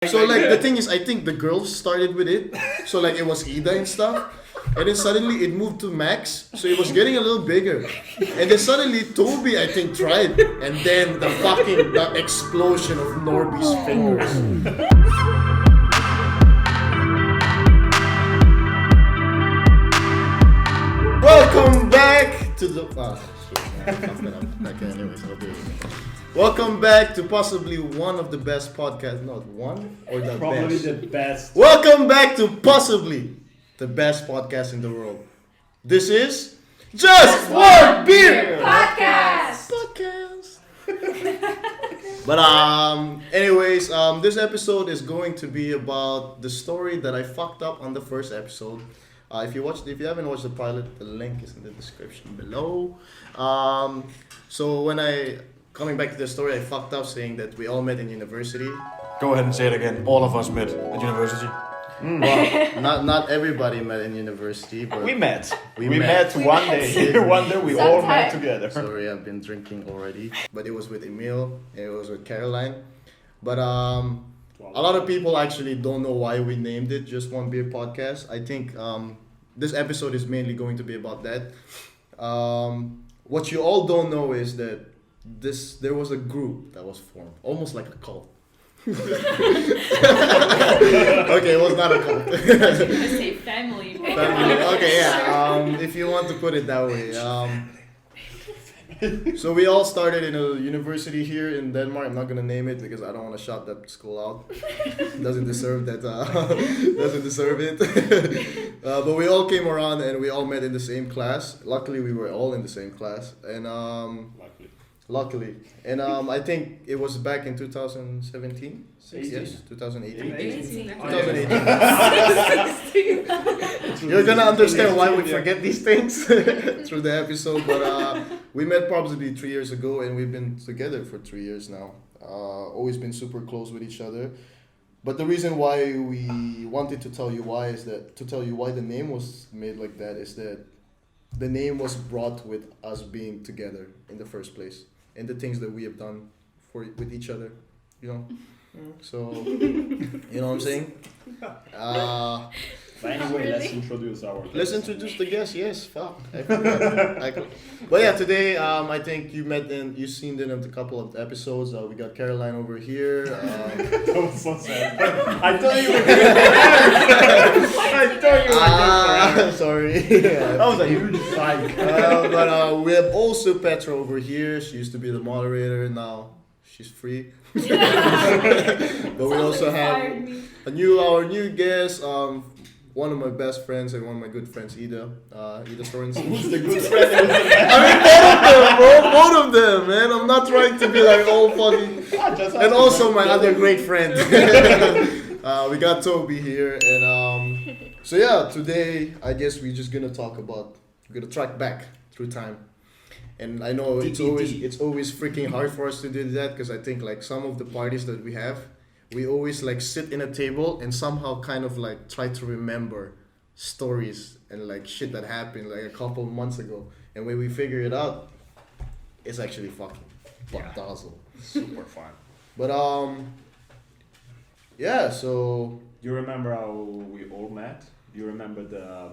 So like the thing is, I think the girls started with it. So like it was Ida and stuff. And then suddenly it moved to Max, so it was getting a little bigger. And then suddenly Toby, I think, tried. And then the explosion of Norby's fingers. Welcome back to the... Okay, anyways, I'll do it. Welcome back to possibly one of the best podcasts. Not one or the Probably best. the best. Welcome back to possibly the best podcast in the world. This is Just One Beer Podcast. But anyways, this episode is going to be about the story that I fucked up on the first episode. If you haven't watched the pilot, the link is in the description below. So coming back to the story, I fucked up saying that we all met in university. Go ahead and say it again. All of us met at university. Well, not everybody met in university, but We met. We We met. met one day. One day we all met together. Sorry, I've been drinking already. But it was with Emil and it was with Caroline. But a lot of people actually don't know why we named it Just One Beer Podcast. I think this episode is mainly going to be about that. What you all don't know is that there was a group that was formed, almost like a cult. Okay, it was not a cult. I say family. Family. Okay, yeah. If you want to put it that way. So we all started in a university here in Denmark. I'm not gonna name it because I don't want to shout that school out. Doesn't deserve that. Doesn't deserve it. But we all came around and we all met in the same class. Luckily, we were all in the same class. And luckily, and I think it was back in 2017. Yes, 2018. 2018. You're gonna understand why we forget these things through the episode, but we met probably 3 years ago, and we've been together for 3 years now. Always been super close with each other. But the reason why we wanted to tell you why the name was made like that is that the name was brought with us being together in the first place, and the things that we have done with each other, you know. So, you know what I'm saying? But anyway, let's introduce our guest. Let's introduce the guest. Yes, fuck. I forgot. But yeah, today I think you've seen them in a couple of episodes. We got Caroline over here. That was so sad. I thought you were Sorry. That was a huge fight. But we have also Petra over here. She used to be the moderator. Now she's free. But we also have our new guest. One of my best friends and one of my good friends, Ida Sorensen. Who's the good friend? I mean, both of them, man. I'm not trying to be like all funny. And also my other great friend. We got Toby here, and so yeah, today I guess we're just gonna track back through time. And I know it's always freaking hard for us to do that because I think like some of the parties that we have, we always like sit in a table and somehow kind of like try to remember stories and like shit that happened like a couple of months ago. And when we figure it out, it's actually fucking dazzle. Super fun. But yeah, so Do you remember how we all met? Do you remember the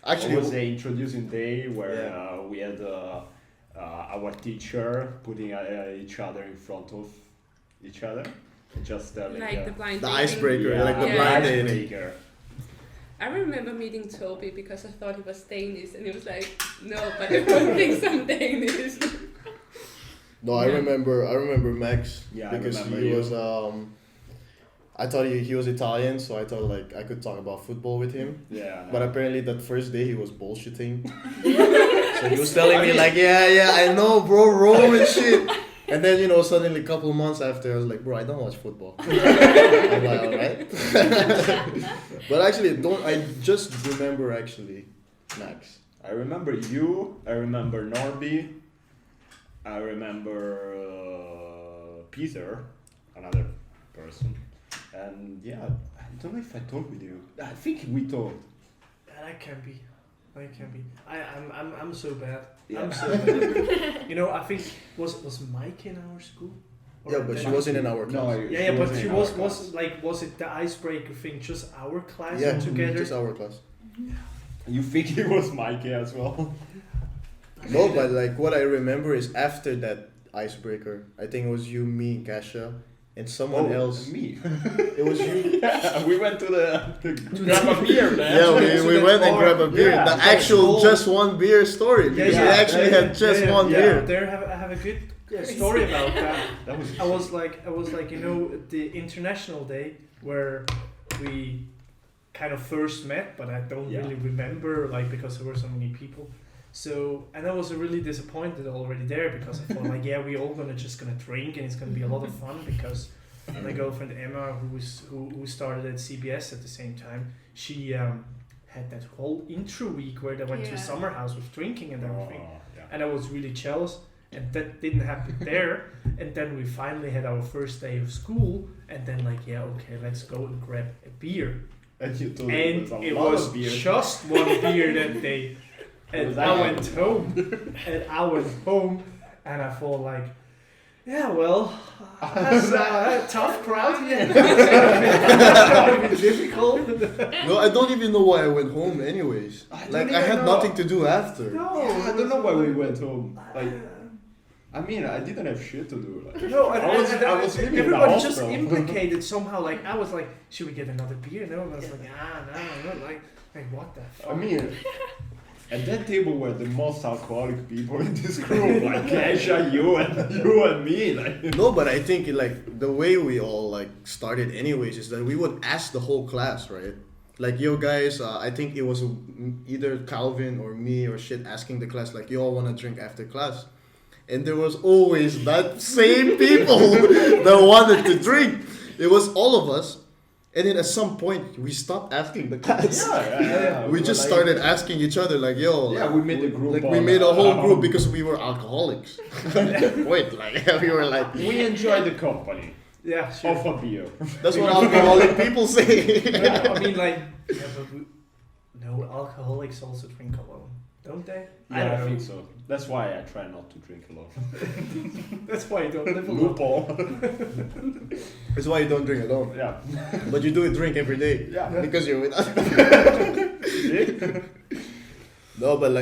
actually what was the introducing day where we had our teacher putting each other in front of each other? Just Like the blind the dating. icebreaker, like the Yeah. blind dating. icebreaker. I remember meeting Toby because I thought he was Danish and he was like, no, but I don't think I'm Danish. No, I remember Max Yeah, because I remember he you. was I thought he was Italian, so I thought like I could talk about football with him. Yeah. But apparently that first day he was bullshitting. So he was telling me like, yeah, I know, bro, Rome and shit. And then, suddenly a couple of months after, I was like, bro, I don't watch football. I'm like, alright. But actually, I just remember actually Max. I remember you. I remember Norby. I remember Peter, another person. And yeah, I don't know if I talked with you. I think we talked. Yeah, that can be. I'm so bad. Yeah. I'm so bad. I think was Mike in our school? Or Yeah, but she wasn't in our class. Yeah, but she in our was class. was it the icebreaker thing just our class Yeah, together? just our class. You think it was Mikey as well? No, but like what I remember is after that icebreaker, I think it was you, me, Kasha, and someone else. Me. It was you. Yeah, we went to grab a beer, man. Yeah, to we the went and bar. grabbed a beer. Yeah, the so actual it's just one beer story. Because we actually had just one beer. There I have a good story about that. That was. I was like the international day where we kind of first met, but I don't really remember because there were so many people. So and I was really disappointed already there because I thought we're all gonna drink and it's gonna be a lot of fun because my girlfriend Emma who started at CBS at the same time, she had that whole intro week where they went to a summer house with drinking and everything, and I was really jealous. And that didn't happen there. And then we finally had our first day of school. And then let's go and grab a beer. And you told And it lot was of beer. just one beer that day. And I went home. And I thought that's a tough crowd here. It's gonna be difficult. No, I don't even know why I went home anyways. I had nothing to do after. No, I don't know why we went home. I mean, I didn't have shit to do. No, I was living in the everybody house, just bro. implicated somehow. I was like, should we get another beer? No, and I was like, no, like what the fuck? I mean, at that table were the most alcoholic people in this group, like Kesha, you and me. No, but I think the way we all started anyways is that we would ask the whole class, right? Yo guys, I think it was either Calvin or me or shit asking the class you all want to drink after class. And there was always that same people that wanted to drink. It was all of us. And then at some point, we stopped asking the class. Yeah. We just started asking each other, we made a group. we made a whole group because we were alcoholics. Wait, we were we enjoy the company Yeah, sure. of a beer. that's what alcoholic people say. I mean, no, alcoholics also drink alone, don't they? Yeah, I think so. That's why I try not to drink alone. That's why you don't live alone. Loophole. That's why you don't drink alone. Yeah. But you do drink every day. Yeah. Because you're with us. No, but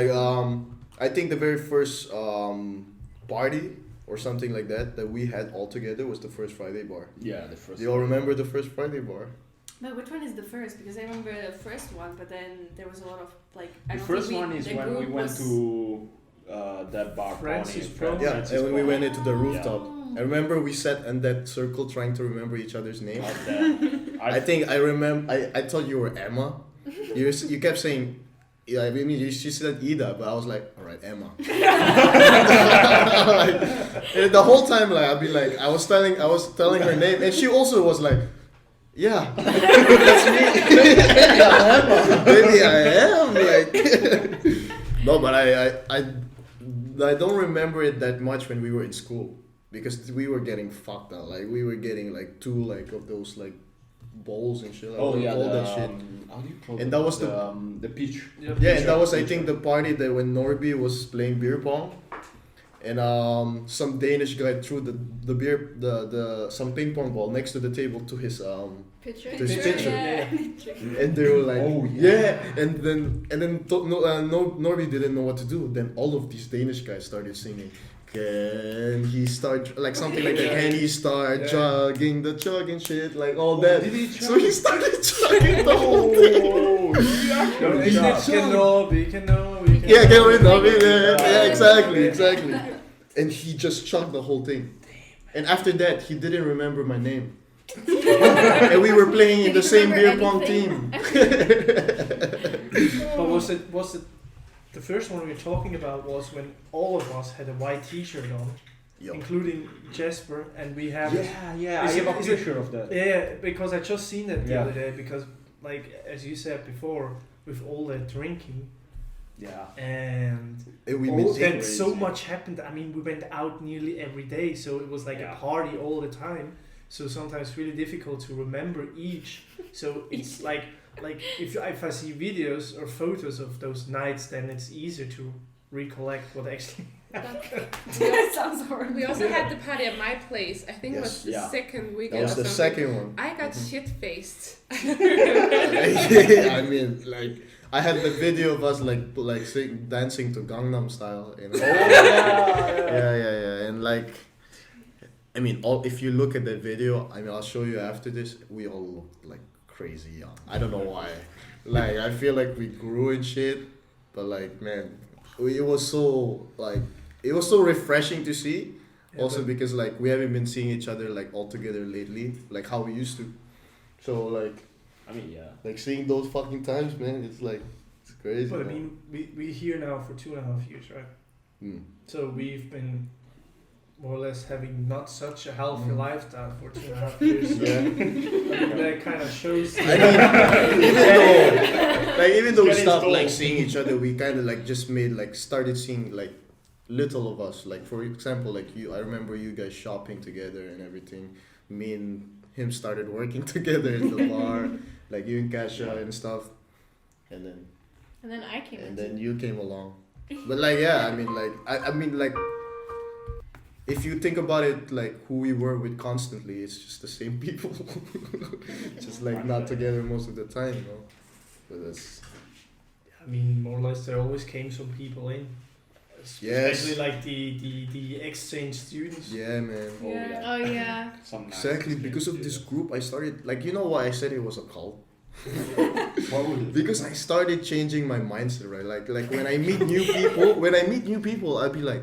I think the very first party or something like that we had all together was the first Friday bar. Yeah, the first. Do you all remember the first Friday bar? But which one is the first? Because I remember the first one, but then there was a lot of The first one is when we went to that bar. Francis Bonnie, Yeah, Francis and when we Bonnie. went into the rooftop. I remember we sat in that circle trying to remember each other's name. I think I remember. I thought you were Emma. You kept saying. Yeah, I mean, she said Ida, but I was like, all right, Emma. And the whole time, I'd be I was telling her name, and she also was like, yeah, that's me. Maybe I am. No, but I don't remember it that much when we were in school because we were getting fucked up. We were getting two of those bowls and shit. Oh yeah, all that shit. How do you call And it? that was the peach. Yeah, and that was I think the party that when Norby was playing beer pong, and some Danish guy threw the beer some ping pong ball next to the table to his Picture? to his picture. Yeah. And they were like, Oh, yeah. And then Norby didn't know what to do. Then all of these Danish guys started singing. Can he start something like that? Can he start chugging the chugging shit all that? Did he So he started chugging the whole thing. Yeah, can we know it? Yeah, exactly. And he just chugged the whole thing. And after that, he didn't remember my name. And we were playing in the same beer pong team. But was it the first one we were talking about was when all of us had a white T-shirt on, including Jesper, and we have. Yeah. I have a picture of that. Yeah, because I just seen that the Yeah. other day. Because, as you said before, with all that drinking, and we then so much happened. I mean, we went out nearly every day, so it was a party all the time. So sometimes really difficult to remember each. So it's if I see videos or photos of those nights, then it's easier to recollect what actually That sounds horrible. We also had the party at my place. I think it was Yes. the Yeah. second That weekend was or the something. second one. I got shit-faced. Yeah, I mean, like, I had the video of us dancing to Gangnam Style. You know? Yeah. And like, I mean, if you look at that video, I mean, I'll show you after this. We all looked like crazy young. I don't know why. Like, I feel like we grew and shit, but like, man, it was so refreshing to see. Yeah, Also but- because like we haven't been seeing each other like all together lately, like how we used to. So like seeing those fucking times, man, it's crazy. But I man. mean, we're here now for 2.5 years, right? Mm. So we've been more or less having not such a healthy Mm. lifestyle for 2.5 years. So Yeah. I mean, that kind of shows. I mean, even though we Getting stopped stalled. like seeing each other, we kind of like just started seeing like little of us. Like for example, like I remember you guys shopping together and everything. Me and him started working together in the bar, like you and Kasha and stuff, and then I came. and then you came along. But like I mean like if you think about it, like who we were with constantly, it's just the same people, just like not together most of the time, you know. But that's I mean, more or less, there always came some people in. Yes. Especially like the exchange students. yeah, man. Oh yeah. Some nice Exactly because of this group, I started like why I said it was a cult. What would it? Because I started changing my mindset, right? Like when I meet new people, I'd be like,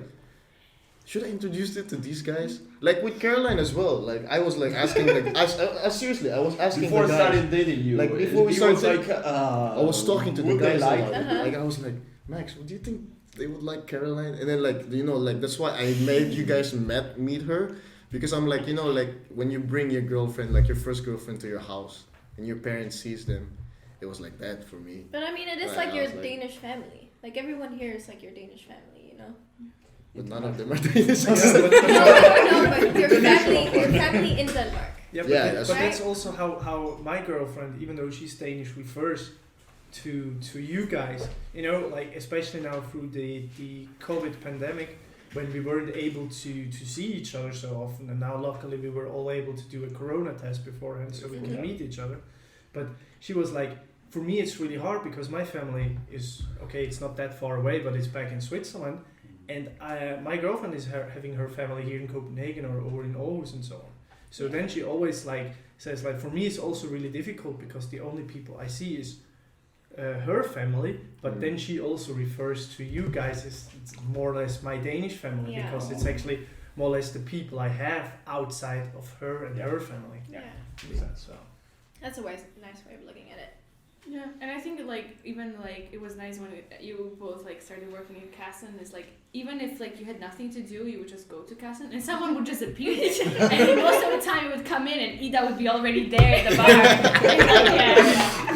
should I introduce it to these guys? Like with Caroline as well. Like I was like asking, like seriously, I was asking Before the guys. starting dating you, Like, before we he started was dating- like, I was talking to the would they guys like a lot. Uh-huh. Like I was like, Max, do you think they would like Caroline? And then like like that's why I made you guys meet her, because I'm like like when you bring your girlfriend, like your first girlfriend to your house and your parents sees them, it was like that for me. But I mean, it is Right, like I your was like- Danish family. Like everyone here is like your Danish family, you know. But none of them are Danish. Yeah, but, No, but your family in Denmark. yeah, but, Yeah, that- that's but right. that's also how my girlfriend, even though she's Danish, refers to you guys. You know, like especially now through the COVID pandemic, when we weren't able to see each other so often, and now luckily we were all able to do a corona test beforehand, so we can Yeah. meet each other. But she was like, for me it's really hard because my family is okay. It's not that far away, but it's back in Switzerland, and my girlfriend is having her family here in Copenhagen or in Aarhus and so on. So then she always like says like, for me it's also really difficult because the only people I see is her family, but then she also refers to you guys as it's more or less my Danish family, Yeah. because it's actually more or less the people I have outside of her and Yeah. her family. Yeah. So That's a nice way of looking at it. Yeah, and I think like even like it was nice when you both like started working in Kassen. It's like even if like you had nothing to do, you would just go to Kassen and someone would just appear, and most of the time you would come in and Ida would be already there at the bar.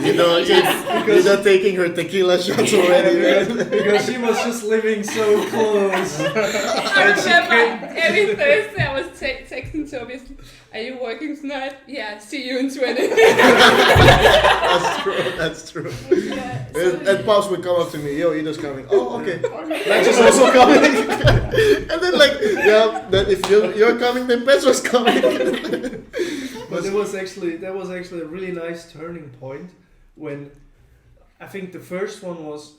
You know, you're not taking her tequila shots already. because she was just living so close. I remember every Thursday I was texting Tobias, are you working tonight? Yeah, see you in 20. That's true. Yeah. And Pops would come up to me, yo, Ida's coming. Oh, okay. Max is also coming. And then like, yeah, then if you're coming, then Petra's coming. But that was actually a really nice turning point when I think the first one was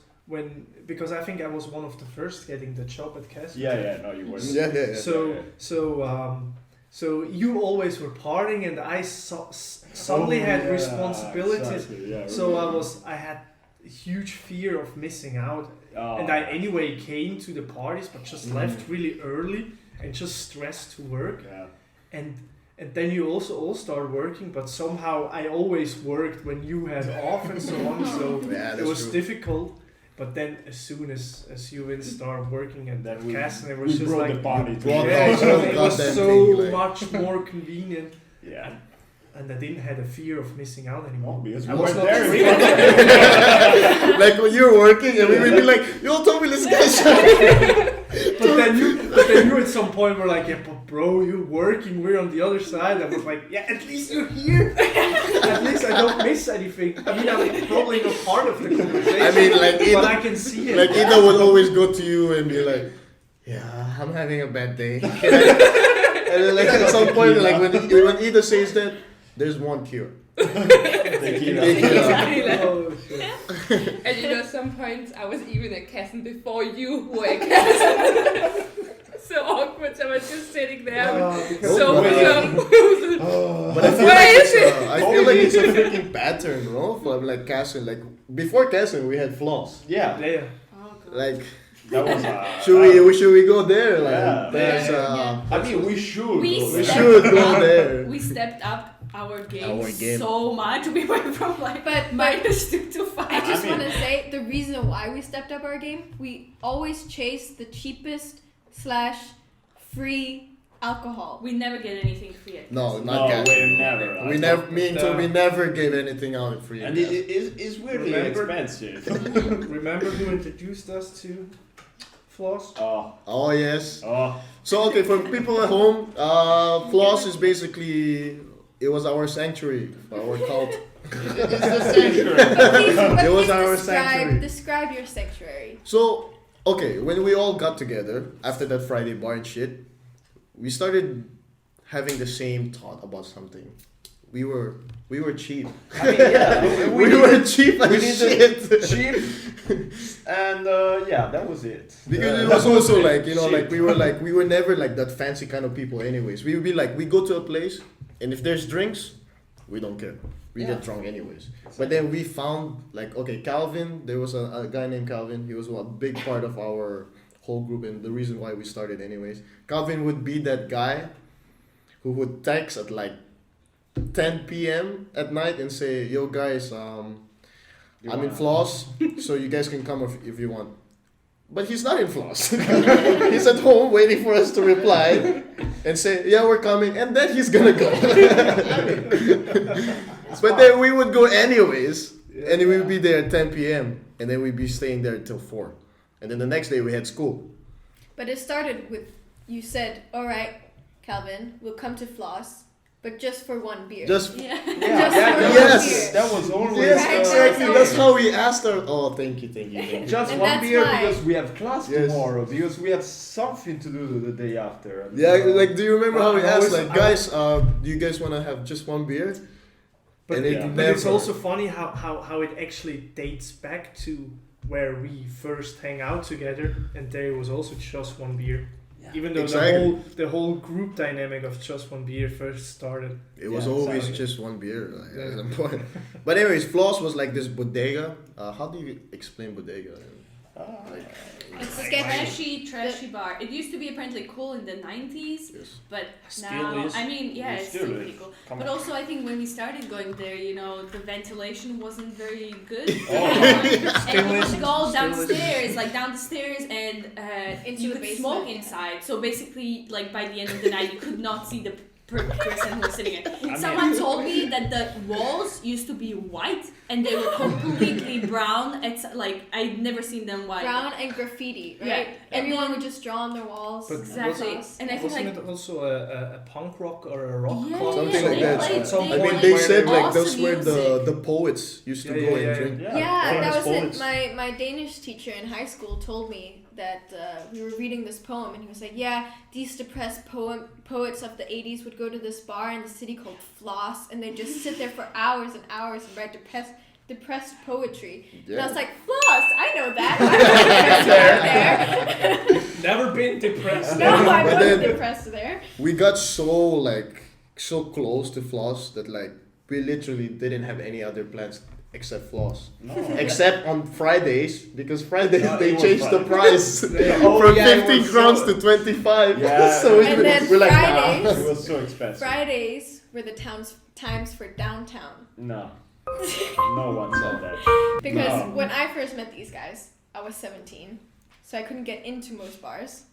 because I think I was one of the first getting the job at Cass. No, you weren't. Yeah. So you always were partying, and I suddenly had responsibilities. Exactly, So I had a huge fear of missing out, and I anyway came to the parties, but just left really early and just stressed to work. Yeah. And then you also all start working, but somehow I always worked when you had off and so on. So Yeah, it that's was true. difficult. But then as soon as you and started working at Then Cass, and it we was just brought like the party to brought yeah, the it whole was goddamn so thing, like- much more convenient, Yeah. and I didn't have a fear of missing out anymore. Because I we was weren't not there. afraid. Like when you're working and we would be like, yo, Toby, let's get shot. But then you at some point were like, yeah, but bro, you're working, we're on the other side. I was like, yeah, at least you're here. At least I don't miss anything. I mean, I'm probably not part of the conversation. I mean, like, but Ida, I can see it. like Ida would always go to you and be like, yeah, I'm having a bad day. And then like at some point, like when Ida says that, there's one cure. Tequila. Tequila. Oh shit. And you know, some points I was even at Kassen before you were at Kassen. So awkward. So I was just sitting there. So But I feel Where like is it's, I feel like it's a freaking pattern, bro. For like Casson, like before Casson, we had flaws. Yeah, Yeah. Oh, God. Like, that was. should we go there? Like, Yeah. there's I mean, we should. We go we there. should go there. We stepped up our game, Our game. so much. We went from like But -2 to 5. I just I want mean- to say the reason why we stepped up our game, we always chase the cheapest / free alcohol. We never get anything free at No, No, not Casson. we never. We never. Me and Toby never gave anything out free. And it's weirdly Remember? expensive. Remember who introduced us to floss? Oh, Oh yes. oh. So okay, for people at home, floss is basically it was our sanctuary, our cult. It's the sanctuary. But It was please our sanctuary. describe your sanctuary. So okay, when we all got together after that Friday bar and shit, we started having the same thought about something. We were cheap. I mean, yeah, We were cheap we as needed shit. cheap, and yeah, that was it. Because it That was also it. like, you know, Cheap. like we were never like that fancy kind of people anyways. We would be like, we go to a place and if there's drinks, we don't care. We Yeah. get drunk anyways. But then we found like, okay, Calvin, there was a guy named Calvin. He was a big part of our whole group and the reason why we started anyways. Calvin would be that guy who would text at like 10 p.m. at night and say, yo guys, I'm in floss, so you guys can come if you want. But he's not in floss. He's at home waiting for us to reply and say, yeah, we're coming, and then he's gonna go. But then we would go anyways, and we would be there at 10 p.m. and then we'd be staying there till 4. And then the next day we had school. But it started with you said, all right, Calvin, we'll come to floss, but just for one beer. Just Yeah. Just for one yes. beer. That was always. yes, Right, exactly. so- That's how we asked our. Oh, thank you. Just And one that's beer why- because we have class Yes. tomorrow, because we have something to do the day after. And, Yeah, like, do you remember how we I asked, always- like, guys, do you guys want to have just one beer? But, And it yeah. but it's never- also funny how it actually dates back to where we first hang out together, and there was also just one beer. Yeah. Even though Exactly. the whole group dynamic of just one beer first started. It was Yeah, always exactly. just one beer like, at Yeah. some point. But anyways, Floss was like this bodega. How do you explain bodega? It's a Sketchy. trashy bar. It used to be apparently cool in the 90s, Yes. but Still now, is. I mean, yeah, It it's still still is. pretty cool. Come But on. also, I think when we started going there, you know, the ventilation wasn't very good. Oh. And you isn't. would go Still downstairs, like down the stairs, and Into you the could basement, smoke yeah. inside. So basically, like by the end of the night, you could not see the person who was sitting in. mean- Someone told me that the walls used to be white and they were completely brown. It's like I'd never seen them white. Brown and graffiti, right? Yeah. Everyone And would just draw on their walls. But Exactly. Sauce. And I think Wasn't like it also a punk rock or a rock Yeah, club? Something like they that. played- At some they I mean, point they where said they like awesome that's where music. the poets used to Yeah, go yeah, and yeah. drink. Yeah, famous that was poets. it. My Danish teacher in high school told me that we were reading this poem, and he was like, "Yeah, these depressed poets of the '80s would go to this bar in the city called Floss, and they just sit there for hours and hours and write depressed poetry." And I was like, "Floss, I know that. I'm there. Never been depressed. No, I But wasn't then- depressed there." We got so close to Floss that like we literally didn't have any other plans except Floss. No. Except on Fridays, because Fridays No, they it was changed the Friday. price Oh, from yeah, it 50 was crowns so- to 25. Yeah. So And then we're like, Fridays- nah. It was so expensive. Fridays were the times for downtown. No. No one said that. Because No. when I first met these guys, I was 17, so I couldn't get into most bars.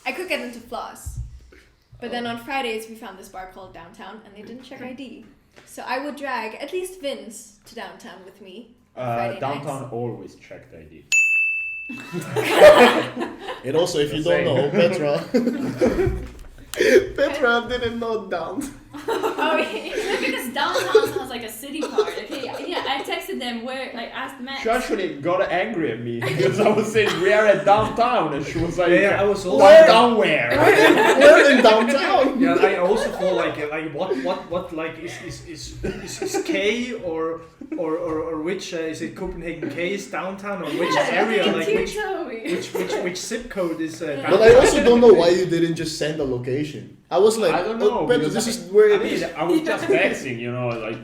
I could get into Floss, but then on Fridays we found this bar called Downtown, and they didn't check ID. So I would drag at least Vince to Downtown with me on Friday Downtown nights. always checked ID. And also, if you don't know, Petra didn't know down. Oh, yeah. because downtown sounds like a city part. Okay, yeah, I texted them where, like, asked Max. She actually got angry at me because I was saying we are at downtown, and she was like, Yeah, I was also downtown where? We're in downtown. Yeah, I also thought like what like is K or which is it Copenhagen K is downtown or which area like which zip code is downtown? But I also don't know why you didn't just send a location. I was like, I don't know. oh, Petra, because this is where I it mean, is. I was just texting, you know, like,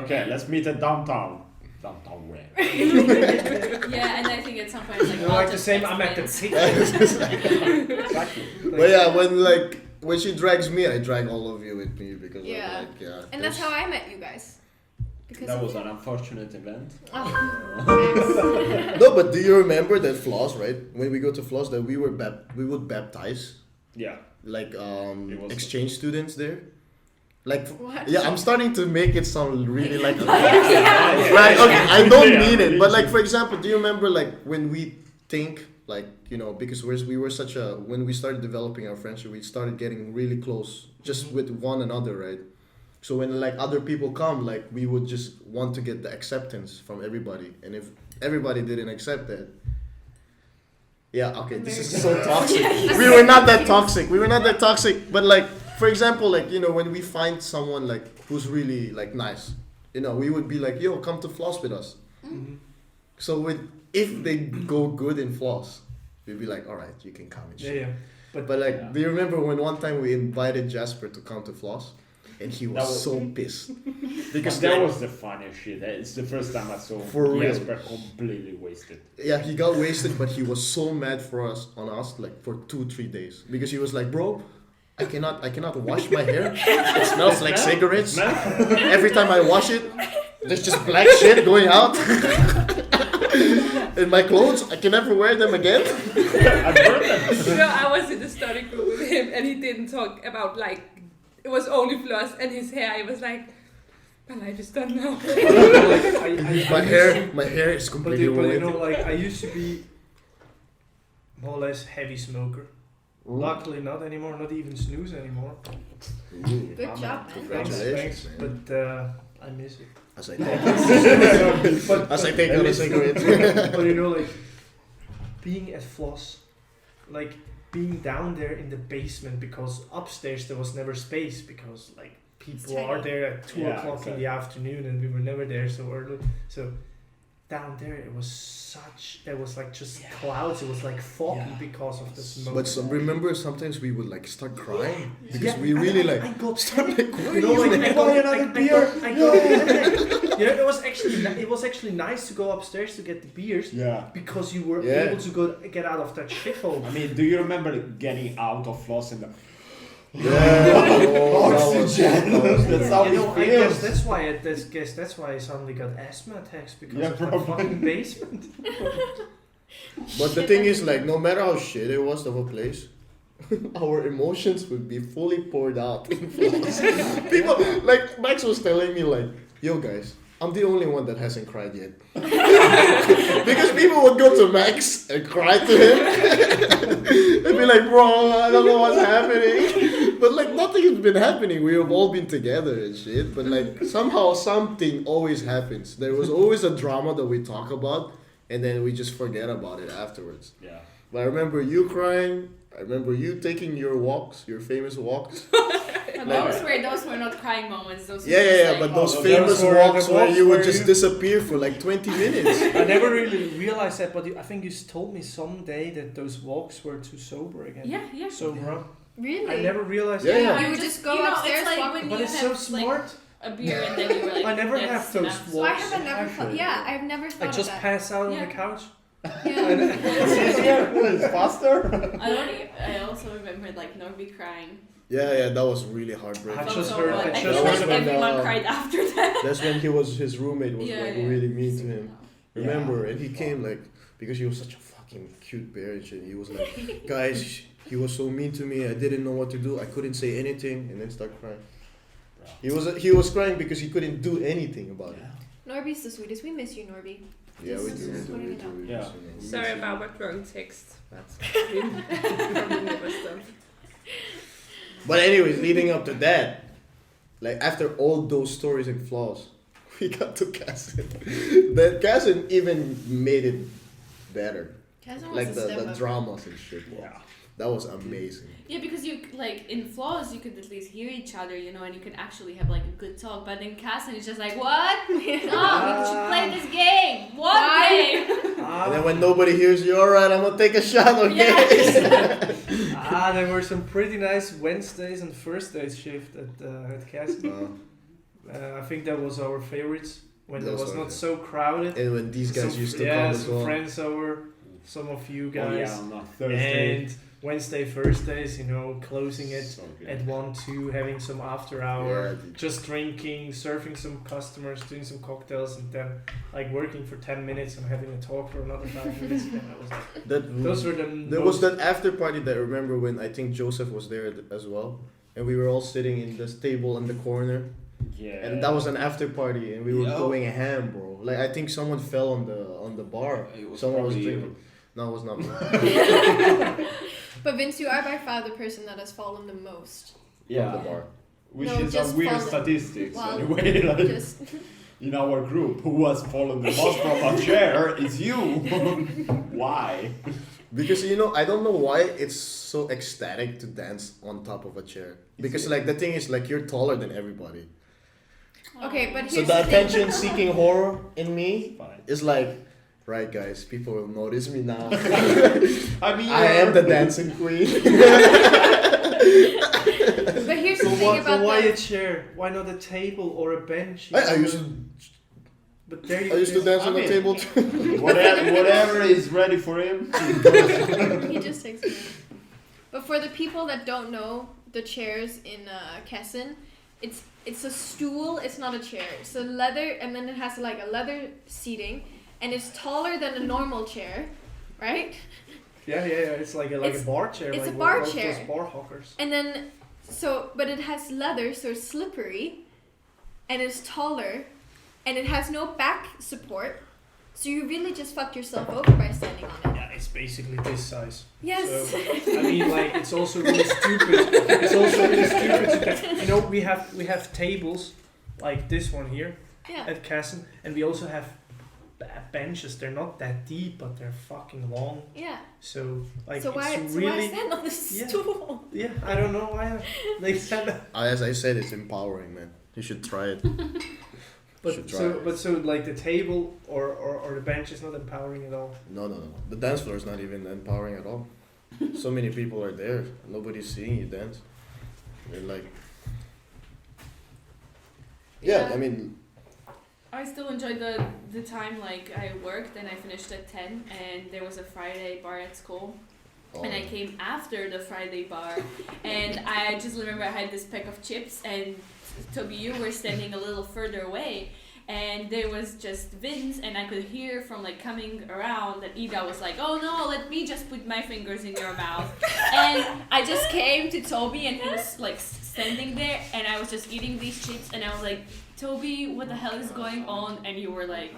okay, let's meet at downtown. Downtown where? Yeah, and I think at some point like, You know, like the same. I'm at the pit. Exactly. But yeah, when she drags me, I drag all of you with me because Yeah. I'm like, yeah. And that's how I met you guys. Because That of was you. an unfortunate event. No, but do you remember that Floss, right? When we go to Floss, that we would baptize Yeah. like It was- exchange students there. Like, What? yeah, I'm starting to make it sound really like. Yeah. Right? Okay, I don't Yeah, mean it, me but too. like for example, do you remember like when we think like because we were such a when we started developing our friendship, we started getting really close just with one another, right? So when like other people come, like we would just want to get the acceptance from everybody, and if everybody didn't accept that. Yeah, okay, this is so toxic. We were not that toxic. We were not that toxic, but like for example, like when we find someone like who's really like nice, we would be like, yo, come to floss with us. Mhm. So if they go good in floss, we'd be like, all right, you can come and shit. Yeah. But like, Yeah. do you remember when one time we invited Jasper to come to floss, and he was, That was- so pissed Because because that was the funniest shit. It's the first time I saw For real. Jesper completely wasted. yeah, he got wasted, but he was so mad on us like for 2-3 days because he was like, bro, I cannot wash my hair. It smells like cigarettes. Every time I wash it, there's just black shit going out. In my clothes, I can never wear them again. I've heard that. I was in the study group with him, and he didn't talk about like it was only floss and his hair. He was like, "My life is done now." My hair is But completely you ruined. know, like I used to be more or less heavy smoker. Luckily, not anymore. Not even snooze anymore. Good job, man. Congratulations, Thanks, man. but I miss it. As I take, But as I take out a cigarette. but like being at Floss, like being down there in the basement because upstairs there was never space because like people It's are tiny. there at 2 Yeah, o'clock in the afternoon and we were never there so early. So down there it was there was like just clouds. It was like foggy because of the smoke. But remember, sometimes we would like start crying because we really like I got start like you know, like crying. I got another beer. It was actually nice to go upstairs to get the beers Yeah. because you were Yeah. able to get out of that shithole. I mean, do you remember getting out of floss in the Yeah. Oxygen. That's how You know, it I guess feels. that's why I suddenly got asthma attacks because Yeah, of that probably. fucking basement. But the thing is, like, no matter how shit it was of a place, our emotions would be fully poured out in floss. People, like, Max was telling me, like, yo guys, I'm the only one that hasn't cried yet. Because people would go to Max and cry to him. They'd be like, bro, I don't know what's happening. But like nothing has been happening. We have all been together and shit. But like somehow something always happens. There was always a drama that we talk about and then we just forget about it afterwards. Yeah. But I remember you crying. I remember you taking your walks, your famous walks. Those were not crying moments. Those were Yeah, just like, but those those famous were walks the where walks you would where just you- disappear for like 20 minutes. I never really realized that, but I think you told me someday that those walks were too sober again. yeah. Sober up. Really? I never realized Yeah, that. yeah. You would just go upstairs, It's like walk- when But you it's have so smart. Like, a beer and then you were like, I never "That's have those enough." So I walks. haven't never thought. Yeah, I've never I thought just of that. pass out on Yeah. the couch. Yeah. It's faster. I also remember like Norby crying. Yeah, that was really heartbreaking. I Felt just so heard- bad. I I just feel heard like when, everyone cried after that. That's when his roommate was like really mean to him. Remember? Yeah. And he came like because he was such a fucking cute bear and shit. He was like, guys, he was so mean to me. I didn't know what to do. I couldn't say anything, and then start crying. He was crying because he couldn't do anything about it. Norby's the sweetest. We miss you, Norby. Yeah, we This do. is putting it out. Yeah. Sorry about my wrong text. That's probably never stuff. But anyways, leading up to that, like after all those stories and flaws, we got to Cassin. That Cassin even made it better. Cassin was Like a the step up. dramas and shit. Yeah. That was amazing. Yeah, because you like in Flaws you could at least hear each other, you know, and you could actually have like a good talk. But in Cassin it's just like, what? No, we should play this game. What Why? game? And then when nobody hears you, alright, I'm gonna take a shot, okay? Yes. There were some pretty nice Wednesdays and Thursdays shift at Castle. I think that was our favorites when it Those was were not good. so crowded. And when these guys Some- used to yeah, come as some well. friends over, some of you Oh, guys, yeah, on a Thursday. and Wednesday, Thursdays, you know, closing it So good. at 1, 2, having some after hour, Yeah, dude. just drinking, serving some customers, doing some cocktails, and then like working for 10 minutes and having a talk for another 5 minutes. And I was like, those were the There was that after party that I remember when I think Joseph was there as well. And we were all sitting in this table in the corner. Yeah. And that was an after party and we were Yeah. going ham, bro. Like I think someone fell on the bar. It was Someone was probably drinking. No, it was not me. But Vince, you are by far the person that has fallen the most. Yeah. On the bar. Which No, is just some weird fallen. statistics Well, anyway. Like, Just in our group, who has fallen the most from a chair is you. Why? Because you know, I don't know why it's so ecstatic to dance on top of a chair. Because like the thing is like you're taller than everybody. okay, but So here's the the thing. attention seeking horror in me Fine. is like, right guys, people will notice me now. I mean, I am the dancing queen. But here's the So thing about why the a chair? Why not a table or a bench? I used to But there you I used to dance on the mean- table too. whatever is ready for him. he just takes me. But for the people that don't know the chairs in Kessin, it's a stool. It's not a chair. It's a leather, and then it has like a leather seating, and it's taller than a normal chair, right? Yeah. It's like a It's- bar chair. it's like a bar those chair. bar hockers. And then but it has leather, so it's slippery, and it's taller, and it has no back support. So you really just fucked yourself over by standing on it. Yeah, it's basically this size. Yes. So, I mean, like, it's also really stupid. It's also really stupid. You know, we have tables like this one here Yeah. at Cassin, and we also have benches. They're not that deep, but they're fucking long. Yeah. So, like, So why it's really, stand on the Yeah. stool? yeah. I don't know why they said that. As I said, it's empowering, man. You should try it. Should try it. So like the table or the bench is not empowering at all. No. The dance floor is not even empowering at all. So many people are there. Nobody's seeing you dance. They're like, yeah. I mean, I still enjoyed the time like I worked and I finished at 10 and there was a Friday bar at school. And I came after the Friday bar, and I just remember I had this pack of chips, and Toby, you were standing a little further away, and there was just Vince, and I could hear from like coming around that Ida was like, "Oh no, let me just put my fingers in your mouth," and I just came to Toby, and he was like standing there, and I was just eating these chips, and I was like, "Toby, what the hell is going on?" And you were like,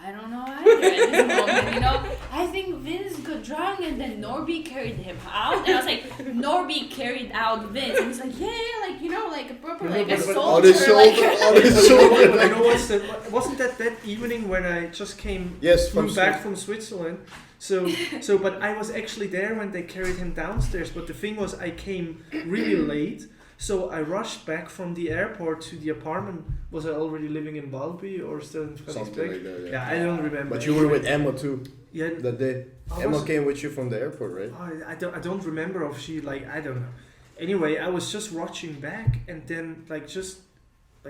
I don't know either at this moment, you know. I think Vince got drunk and then Norby carried him out. And I was like, Norby carried out Vince. And he's like, yeah, like, you know, like a proper, like a but soldier. on his shoulder, Like, on his shoulder. But you know what's the, wasn't that evening when I just came Yes, flew from back from Switzerland? So but I was actually there when they carried him downstairs. But the thing was, I came really late, so I rushed back from the airport to the apartment. Was I already living in Valby or still in Something Frederiksberg? like that. Yeah, I don't remember. But you were with Emma too Yeah, that day. I Emma was- came with you from the airport, right? I don't remember if she like I don't know. Anyway, I was just rushing back and then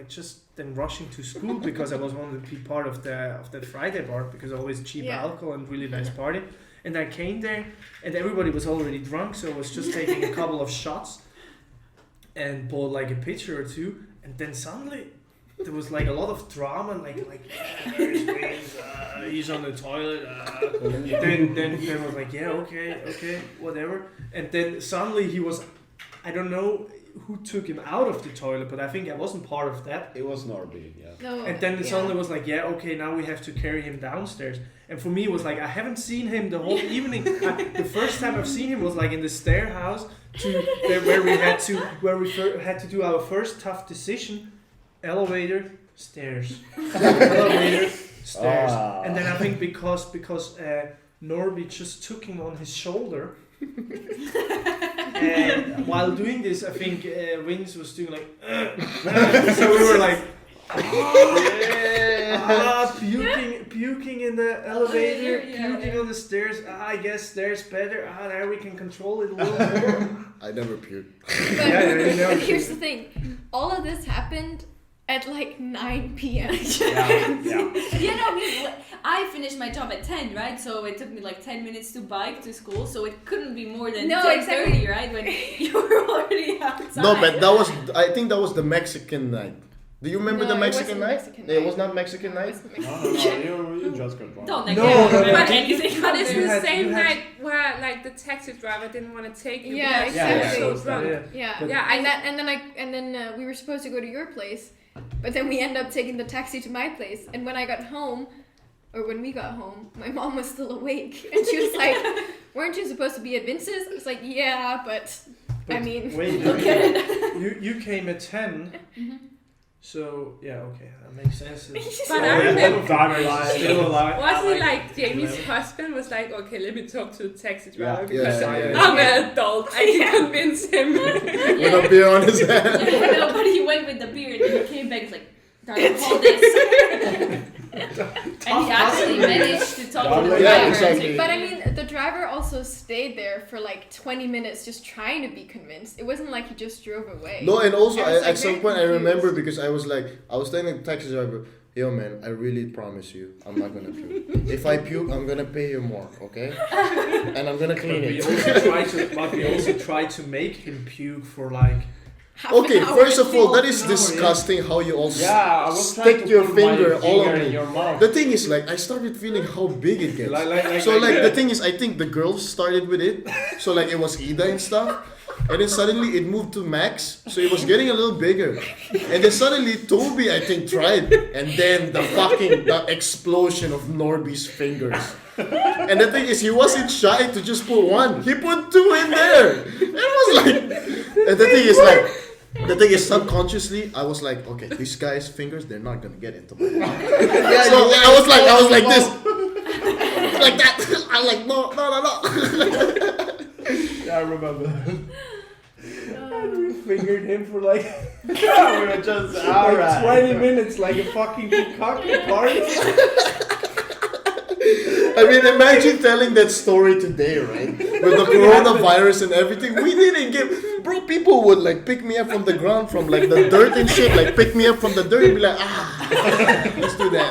just then rushing to school because I was wanting to be part of that Friday bar because always cheap Yeah. alcohol and really nice party. And I came there and everybody was already drunk, so I was just taking a couple of shots and bought like a pitcher or two, and then suddenly there was like a lot of drama, like there's Vince, he's on the toilet. Then was like, yeah, okay, whatever. And then suddenly he was, I don't know who took him out of the toilet, but I think I wasn't part of that. It was Norby, yeah. No. And then it yeah. suddenly was like, yeah, okay, now we have to carry him downstairs. And for me, it was like, I haven't seen him the whole evening. The first time I've seen him was like in the stair house where we had to do our first tough decision, elevator, stairs. Elevator, stairs. Ah. And then I think because Norby just took him on his shoulder. And while doing this, I think Wings was doing like, so we were like, puking in the elevator, puking on the stairs. I guess stairs better. There we can control it a little more. I never puked. But here's the thing: all of this happened at like 9 p.m. I finished my job at 10, right? So it took me like 10 minutes to bike to school, so it couldn't be more than 10:30, exactly. right? When you were already outside. No, but I think that was the Mexican night. Do you remember the Mexican night? It was not Mexican night? No, you just got drunk. Don't But anything. But it's You the had- same you had- night where like the taxi driver didn't want to take you. Yeah, because exactly. you were so drunk. Yeah, Yeah, and then we were supposed to go to your place, but then we ended up taking the taxi to my place. And when I got home, or when we got home, my mom was still awake, and she was like, "Weren't you supposed to be at Vince's?" I was like, "Yeah, but I mean, wait, look at it." you came at 10. So okay, that makes sense. But I remember- Still alive. Wasn't like Jamie's husband was like, okay, let me talk to the taxi driver Yeah. because Yeah. I'm an adult. I can convince him. With a beer on his head. No, but he went with the beer and then he came back. He's like, "Darling, hold this." And he actually managed to talk to the Yeah, driver. exactly. But I mean, the driver also stayed there for like 20 minutes just trying to be convinced. It wasn't like he just drove away. No, and also I was, like, at some very point I confused. remember because I was telling the taxi driver, "Yo man, I really promise you, I'm not gonna puke. If I puke, I'm gonna pay you more, okay? And I'm gonna clean it." We also tried to make him puke for like. Half an Okay, hour first of all, that is Half an hour, disgusting how you all Yeah, I was stick trying to your put finger my all finger over in me. your mouth. The thing is, like, I started feeling how big it gets. The thing is, I think the girls started with it. So, like, it was Ida and stuff. And then suddenly it moved to Max. So it was getting a little bigger. And then suddenly Toby, I think, tried. And then the explosion of Norby's fingers. And the thing is, he wasn't shy to just put one. He put two in there. It was like... And the thing is, subconsciously, I was like, okay, these guys' fingers, they're not gonna get into my mouth. So I was like this. Like that. I'm like, no. Yeah, I remember. We fingered him for like We were just alright. 20 minutes, like a fucking cocky party. I mean, imagine telling that story today, right? With the coronavirus and everything. We didn't give... Bro, people would like pick me up from the ground from like the dirt and shit. Like pick me up from the dirt and be like, let's do that.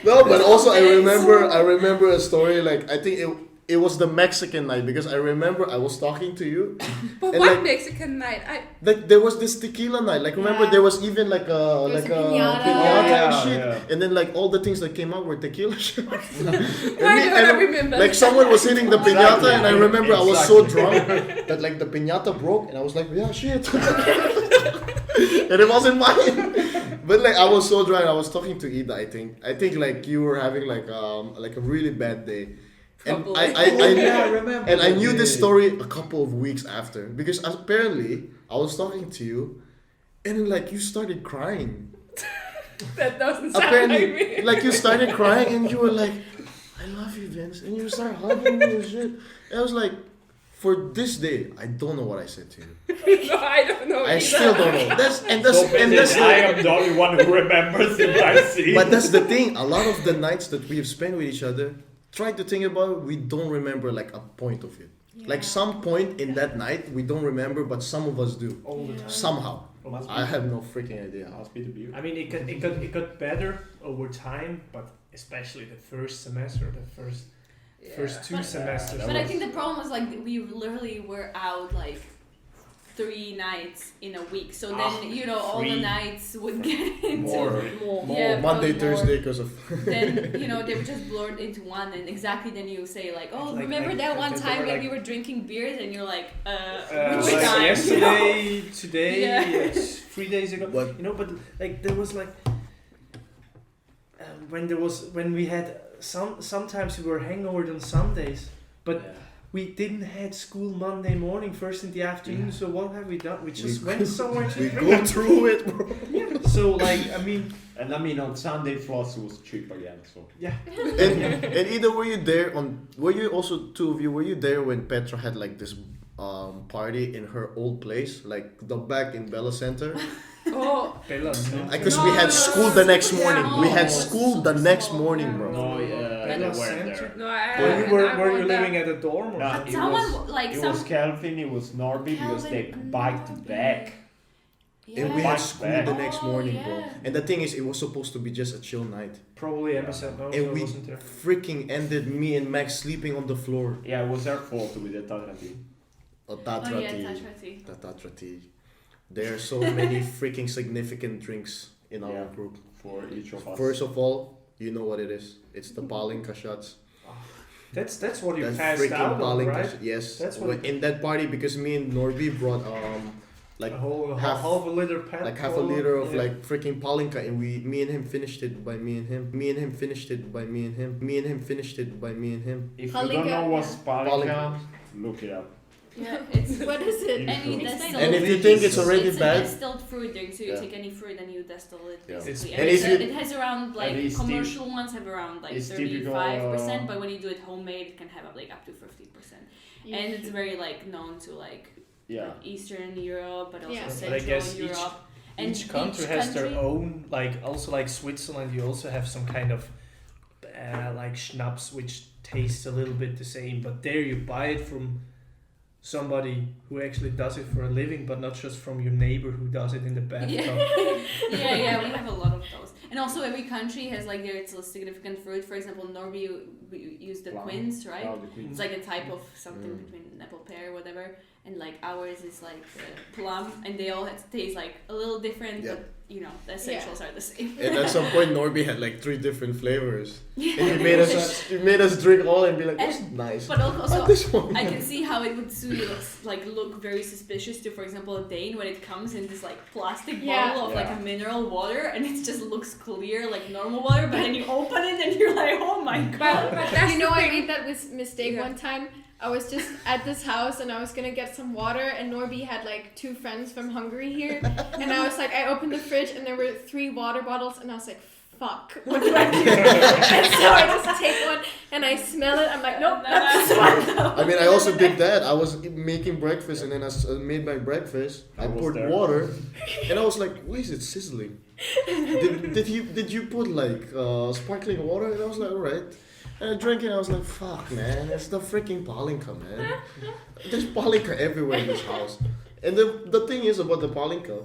No, but also I remember a story like, I think it was the Mexican night because I remember I was talking to you. But and what like, Mexican night? like there was this tequila night. Like remember there was even like a piñata and shit. Yeah. And then like all the things that came out were tequila shots. Why don't I remember? Like someone was hitting the piñata and I remember I was so Exactly. drunk that like the piñata broke and I was like, yeah, shit. And it wasn't mine. But like I was so drunk. I was talking to Ida. I think like you were having like a really bad day. And I remember. and I knew this story a couple of weeks after because apparently I was talking to you, and then like you started crying. That doesn't sound Apparently, like me. like you started crying and you were like, "I love you, Vince," and you started hugging me and shit. And I was like, for this day, I don't know what I said to you. No, I don't know. I either. still don't know. That's I am the only one who remembers it, I see. But that's the thing. A lot of the nights that we have spent with each other, try to think about it, we don't remember like a point of it. Like some point in that night, we don't remember, but some of us do. All the time. Somehow. Must be- I have no freaking idea. Must be the beer. I mean, it got better over time, but especially the first semester, first two But- semesters. But I think the problem was like we literally were out like 3 nights in a week, so then all the 3. nights would get into More. Yeah, Monday, probably more. Thursday, because of. Then they would just blur it into one, and exactly then you say like, oh, Like- remember like- that one they time were when like- we were drinking beers, and you're like, Like which time? yesterday, today, Yeah. it's 3 days ago. But- But like there was like when we had sometimes we were hangover on Sundays, but we didn't had school Monday morning, first in the afternoon. So what have we done? We just went somewhere to We drink. go through it, bro. So like, I mean, And I mean, on Sunday, floss was cheap again, so. yeah. And either were you there were you also, two of you, were you there when Petra had like this party in her old place, like the back in Bella Center? Oh, Bella Center. Because No, we had no, school the next yeah, morning. no. We had school the next morning, bro. No, they Bella weren't Center? there. no, Were you living at a dorm or No, something? it Someone was, like it some. was Calvin, it was Norby, because they Calvin, biked Norby. back. And we Yeah. had Back school back. the next Oh, morning, yeah. bro. And the thing is, it was supposed to be just a chill night. Probably Emma said no, so And I we wasn't there. freaking ended me and Max sleeping on the floor. Yeah, it was their fault with the Tatra team. A Oh Tatra yeah, tea. Tatra tea. The Tatra tea. There are so many freaking significant drinks in our Yeah. group. For each of us. First of all, you know what it is. It's the palinka shots. That's what you That passed freaking out on, palinka right? yes. That's what When- in that party, because me and Norby brought like a whole half- half a liter pet. like half a liter of like freaking palinka, and me and him finished it by me and him. Me and him finished it by me and him. Me and him finished it by me and him. If you Palinka, don't know what's palinka, Palinka. look it up. Yeah, it's. What is it? You Any should. distilled. And if you think it's already it's bad, a distilled fruit drink, so you Yeah. take any fruit and you distill it Yeah. basically. And And if you- it has around like it's commercial ones have around like it's 35%, typical, but when you do it homemade, it can have like up to 50%. And it's very like known to like Yeah. Eastern Europe, but also Yeah. But I Central guess Europe. Each country has their own, like also like Switzerland, you also have some kind of like schnapps which tastes a little bit the same, but there you buy it from somebody who actually does it for a living, but not just from your neighbor who does it in the bathtub. Yeah, we have a lot of those. And also every country has like their its significant fruit. For example, Norway we use the Plum. quince, right? Oh, the queen. It's like a type of something Mm. between an apple pear, whatever. And like ours is like plum, and they all taste like a little different, Yeah. but you know the essentials are the same. And at some point, Norby had like 3 different flavors. Yeah. And he made us drink all and be like, "This is nice." But also, This one. I can see how it would like look very suspicious to, for example, a Dane when it comes in this like plastic Yeah. bottle of like a mineral water, and it just looks clear like normal water, but then you open it and you're like, oh my god. but that's You know, the I thing. made that mistake Yeah. one time. I was just at this house and I was gonna get some water, and Norby had like 2 friends from Hungary here, and I was like, I opened the fridge and there were 3 water bottles, and I was like, fuck, what do I do? And so I just take one and I smell it. I'm like, nope, that's this one. I mean, I also did that. I was making breakfast, and then I made my breakfast. I I was poured there. water, and I was like, "Why is it sizzling? Did you put like sparkling water?" And I was like, "Alright." And I drank it, and I was like, "Fuck, man, it's the freaking palinka, man. There's palinka everywhere in this house." And the thing is about the palinka,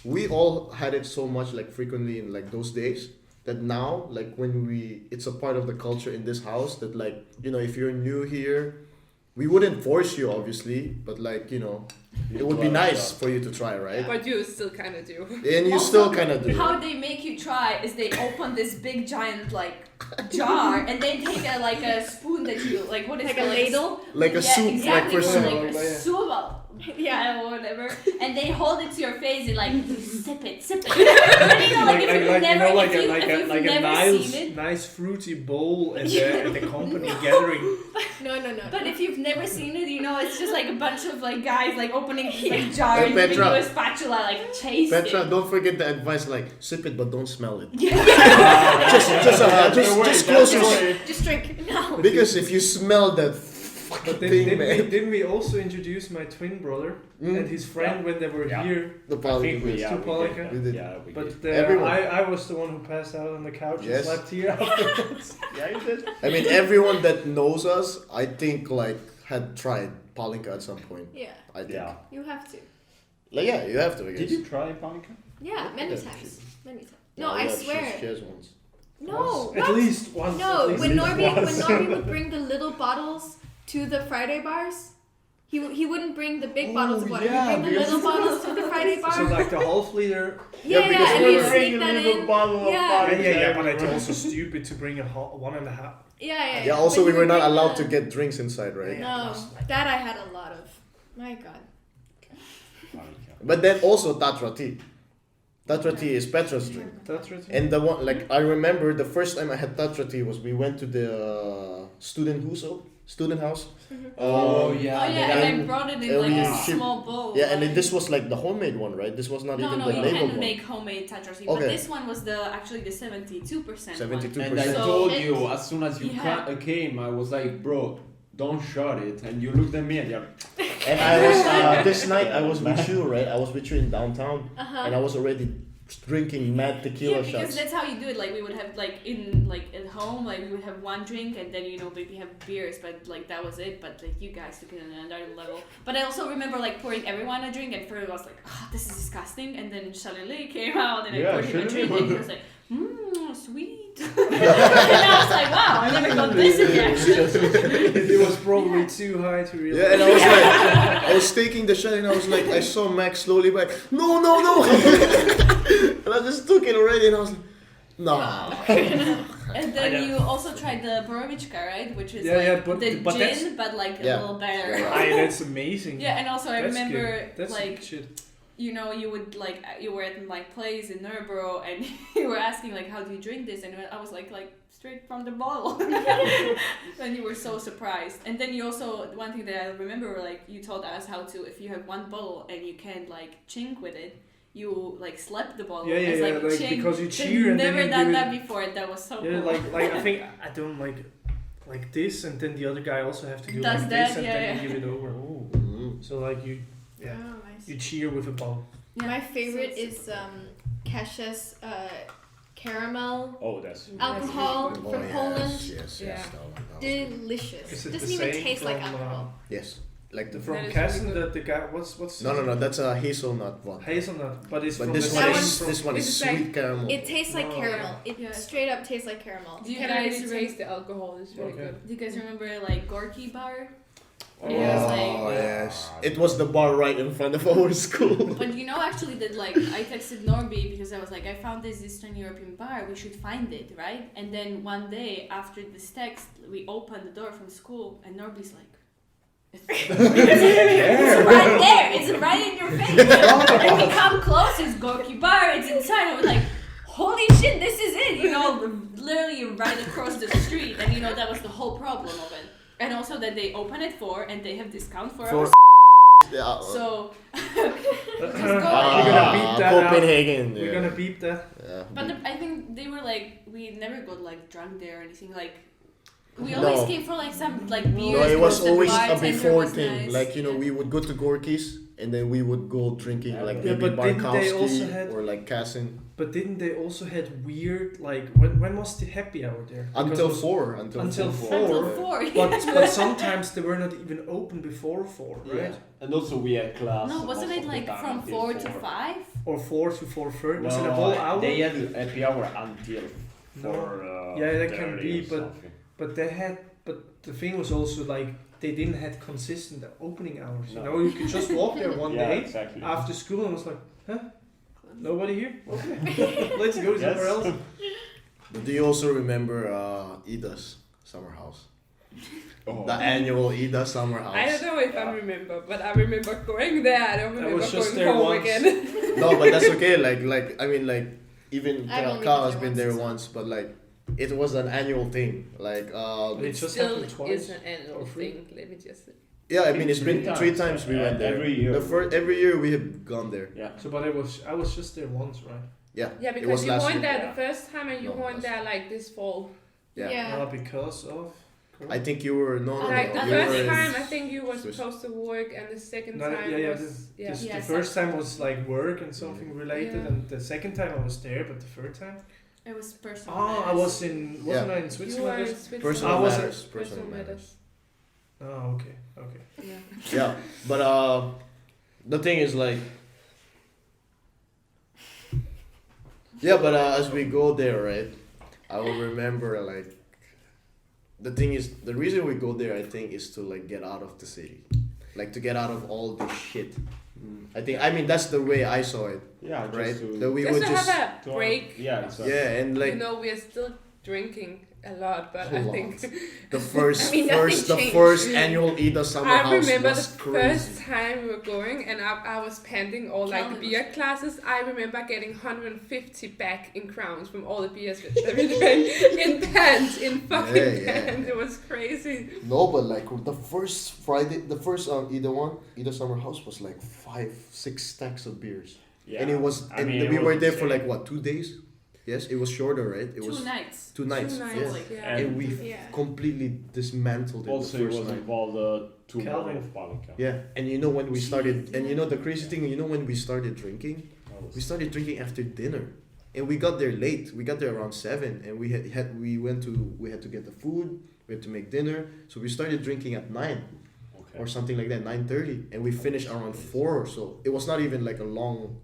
we all had it so much like frequently in like those days, that now like when it's a part of the culture in this house that like, you know, if you're new here, we wouldn't force you obviously, but like, you know, it would be nice for you to try, right? But you still kind of do. And you Also, still kind of do. How they make you try is they open this big giant like jar, and they take like a spoon that you like. What is Like it, a ladle? Like a Yeah, soup, exactly, like for soup. like a soup. Yeah. Or whatever, and they hold it to your face and like sip it. And you know, like if you've never, like if a you've like a never nice seen it. nice fruity bowl at the company gathering. No. But if you've never seen it, you know, it's just like a bunch of like guys like opening this like jar Hey, and giving Petra. you a spatula, like taste Petra, it. don't forget the advice like sip it but don't smell it. Yeah. Just close your Just drink. No. because if you smell that fucking But thing, man. didn't we also introduce my twin brother and his friend when they were Yeah. here? The I think palinka. we, is- yeah, Two we palinka? did We that. did. Yeah, we But did. Everyone. I was the one who passed out on the couch Yes. and slept here afterwards. Yeah, you did. I mean, everyone that knows us, I think, like, had tried palinka at some point. Yeah, I think. Yeah. you have to. Like, yeah, you have to, I guess. Did you try palinka? Yeah, many Yeah, times. Many times. Yeah, No, I yeah, swear. She has once. No, At what? least once. No, at least when once. Norby would bring the little bottles to the Friday bars, he wouldn't bring the big bottles of Oh, water. yeah, He'd bring the because- little bottles to the Friday bar. So like the half liter. Yeah, because and we you were sneak that in. bottle Yeah. But it's also stupid to bring a 1.5. Yeah. Yeah, also, But we you were would not bring allowed the- to get drinks inside, right? No, that I had a lot of. My God. But then also Tatra tea. Tatra tea is Petra's drink. That's right. And the one, like, I remember the first time I had Tatra tea was we went to the student huso student house. Oh Oh yeah. yeah, and I brought it in like a we ship- small bowl. Yeah, and then like- this was like the homemade one, right? This was not No, even no, the you labeled can one. make homemade tetracycline, but Okay. this one was actually the 72%. 72%. And I So- told you as soon as you Yeah. came, I was like, bro, don't shut it. And you looked at me and you're. And I was this night I was with you, right? I was with you in downtown, and I was already drinking mad tequila because shots. that's how you do it. Like we would have like at home, like we would have one drink and then maybe have beers, but like that was it. But like you guys took it on another level. But I also remember like pouring everyone a drink, and first I was like, oh, this is disgusting, and then Charlie came out and I Yeah, poured him a drink, Charlie. and he was like, sweet. And I was like, wow, I never got this reaction. It was probably too high to realize. Yeah, and I was like, I was taking the shot, and I was like, I saw Max slowly back. No, no, no! And I just took it already, and I was like, nah. And then you also tried the Borovichka, right? Which is Yeah, like yeah, but- the but that's- gin, but like Yeah. a little better. That's amazing. Yeah, and also I That's remember good. That's like shit. you would like you were at my place in Nuremberg and you were asking like how do you drink this, and I was like straight from the bottle. And you were so surprised. And then you also one thing that I remember like you told us how to, if you have one bottle and you can't like chink with it, you like slap the bottle. Yeah, It's like chink. because you I've cheer and then never you done do that it. before. That was so Yeah, cool. like I think I don't like this, and then the other guy also have to do Does like that, this, and yeah, then yeah. you give it over. Mm. So like you, yeah, Oh, nice. you cheer with a bottle. Yeah. My favorite So- is Kesha's caramel Oh, that's. alcohol Oh, from yes, Poland. yes. Yeah. Oh, that was good. Delicious. Is it Doesn't the even same taste like from, alcohol. Yes, like the From That is Kassen, really good. the guy, what's No, that's a hazelnut one. hazelnut, but it's But from this the one That is same this one is This is sweet like- caramel. It tastes like Oh. caramel. It Yeah. straight up tastes like caramel. Do you Can guys really taste the alcohol. It's really Okay. good. Do you guys remember like Gorky Bar? Oh, It was like yes. It was the bar right in front of our school. But you know, actually, that like I texted Norby because I was like, I found this Eastern European bar. We should find it, right? And then one day after this text, we opened the door from school, and Norby's like, "It's right there. It's right in your face." And we come close. It's Gorky Bar. It's inside. I was like, "Holy shit, this is it!" Literally right across the street, and that was the whole problem of it. And also that they open at 4 and they have discount for For us. yeah. So We're gonna beep that out. Copenhagen. We're yeah. gonna beep that. Yeah. But I think they were like, we never got like drunk there or anything. Like, we always No. came for like some like beers. No, it was because the always a bartender before was thing. nice. Like we would go to Gorky's and then we would go drinking like Yeah, maybe but didn't they also Barkowski had- or like Kassin But didn't they also had weird like when was the happy hour there? Because until it was- 4 until Until 4. four. Until 4. But sometimes they were not even open before 4, right? Yeah. And also we had class. No, wasn't most it of the like time from until 4 to 5? Or 4 to 4:30. Was it a No, whole hour? They had happy hour until No. 4. Yeah, that can 30 be, or but- something. But they had. But the thing was also like they didn't have consistent opening hours. No. You could just walk there one Yeah, day exactly. after school and was like, huh? Nobody here? Okay, let's go somewhere Yes. else. But do you also remember Ida's summer house? Oh. The annual Ida summer house. I don't know if I remember, but I remember going there. I don't I remember was just going there home once. again. No, but that's okay. Like I mean like even I've only Carl been has there been once there as well. once, but like it was an annual thing. Like It just Still happened twice. is an annual or three. thing. Let me just say. yeah, I mean it's been 3 Three times we times, went there. every year. Every year we have gone there. Yeah. So, but I was just there once, right? Yeah. Yeah, it because was you last weren't year. there Yeah. the first time and you No, weren't last there like this fall. Yeah. Yeah. Because of. I think you were no. Like the you first were in- time I think you were Swiss. supposed to work and the second No, time yeah, was yeah. This- Yeah, the first time was like work and something related, Yeah. and the second time I was there, but the third time. It was personal. I matters. was in. Wasn't I in You were Switzerland? in Switzerland. Personal I was- matters. Personal Personal matters. matters. Oh, okay, okay. Yeah. Yeah, but the thing is like. Yeah, but as we go there, right, I will remember like. The thing is, the reason we go there, I think, is to like get out of the city, like to get out of all this shit. I think, I mean, that's the way I saw it, Yeah, just right? to, That we Just would to just have a break. Yeah, exactly. yeah, and like You know, we are still drinking a lot, but A I lot. think The first, I mean, nothing the changed. first annual Ida Summer I House remember was the crazy. first time we were going, and I was panting all like the Calvin beer classes. I remember getting 150 back in crowns from all the beers that we drank in pants, in fucking Yeah. pants. It was crazy. No, but like the first Friday, the first Ida Summer House was like 5-6 stacks of beers, Yeah. and it was, I and mean, it we was were there the for same. like what, 2 days? Yes, it was shorter, right? It 2 was nights. 2 nights. 2 nights, Yeah. like, yeah. And we Yeah. completely dismantled it Also, the it first was night. involved 2 Calvin. bottles of vodka. Yeah, and you know when we started, and you know the crazy thing, you know when we started drinking, That was- we started drinking after dinner, and we got there late. We got there around 7, and we had to get the food. We had to make dinner, so we started drinking at 9 Okay. or something like that, 9:30, and we finished around 4 or so. It was not even like a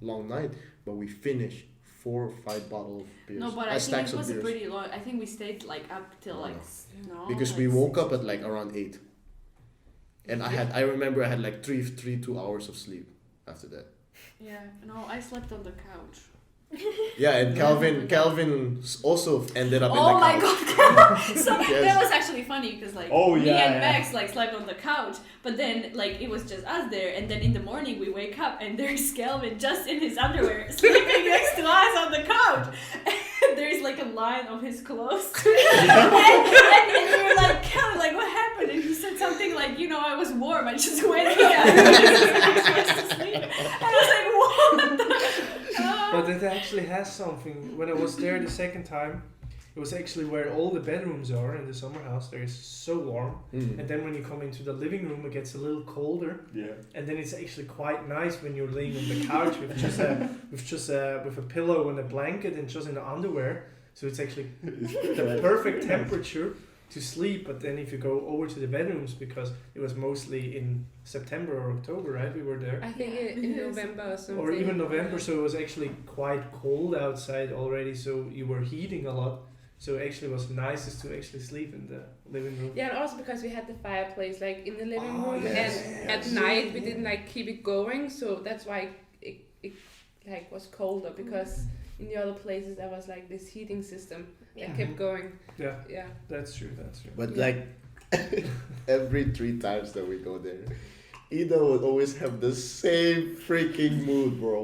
long night, but we finished 4 or 5 bottles of beers. No, but I think stacks it of was beers. pretty long. I think we stayed like up till No, like no. no. Because like we woke 6. up at like around 8, and I remember I had like 2 hours of sleep after that. Yeah, no, I slept on the couch. Yeah, and Calvin also ended up in Oh the my couch. god! So Yes. that was actually funny because like Oh, me yeah, and yeah. Max like slept on the couch, but then like it was just us there, and then in the morning we wake up and there's Calvin just in his underwear sleeping next to us on the couch. And there's like a line of his clothes, and we were like, Calvin, like what happened? And he said something like, you know, I was warm, I just went here. And I was like, what? But it actually has something. When I was there the second time, it was actually where all the bedrooms are in the summer house. There is so warm, Mm. and then when you come into the living room, it gets a little colder. Yeah. And then it's actually quite nice when you're laying on the couch with a pillow and a blanket and just in the underwear. So it's actually the perfect temperature to sleep. But then if you go over to the bedrooms, because it was mostly in September or October, right? We were there. I think in November or something. Or even November, so it was actually quite cold outside already, so you were heating a lot. So actually it was nicest to actually sleep in the living room. Yeah, and also because we had the fireplace like in the living Oh, room, yes, and yes. at night we didn't like keep it going, so that's why it like was colder, because in the other places there was like this heating system Yeah. that kept going. Yeah, Yeah. that's true. But like every 3 times that we go there, Ida would always have the same freaking mood, bro.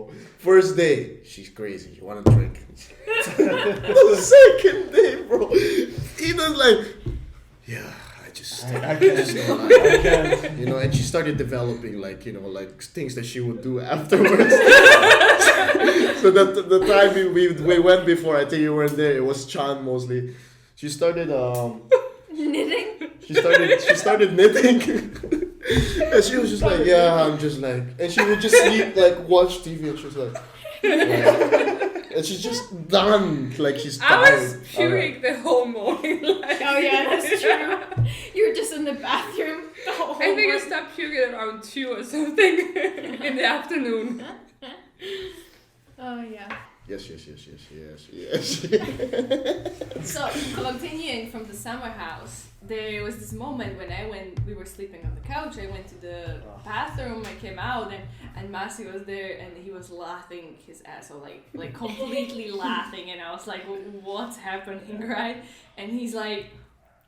First day, she's crazy. You wanna drink? The second day, bro, Ida's like, yeah, I just don't like it. You know, and she started developing like, you know, like things that she would do afterwards. So that the time we went before, I think you weren't there. It was Chan mostly. She started Knitting? She started knitting. And she was just like, yeah, I'm just like, and she would just sleep, like watch TV, and she was like, yeah. And she's just done, like she's I tired. was puking the whole morning. Like, Oh yeah, that's true. You were just in the bathroom the whole I think I morning. stopped puking around 2 or something in the afternoon. Oh yeah. Yes. So continuing from the summer house, there was this moment when we were sleeping on the couch. I went to the bathroom. I came out and Masi was there and he was laughing his ass off, like completely laughing. And I was like, what's happening, right? And he's like,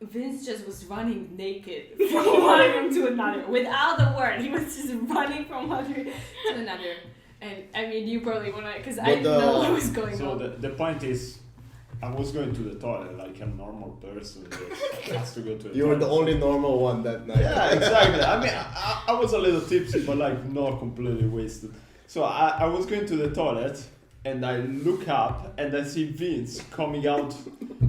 Vince just was running naked from one room to another without a word. He was just running from one room to another. And I mean, you probably wanna, because I didn't know what was going So on. the point is, I was going to the toilet like a normal person that has to go to the You were toilet. the only normal one that night. Yeah, exactly. I mean, I was a little tipsy, but like not completely wasted. So I was going to the toilet, and I look up, and I see Vince coming out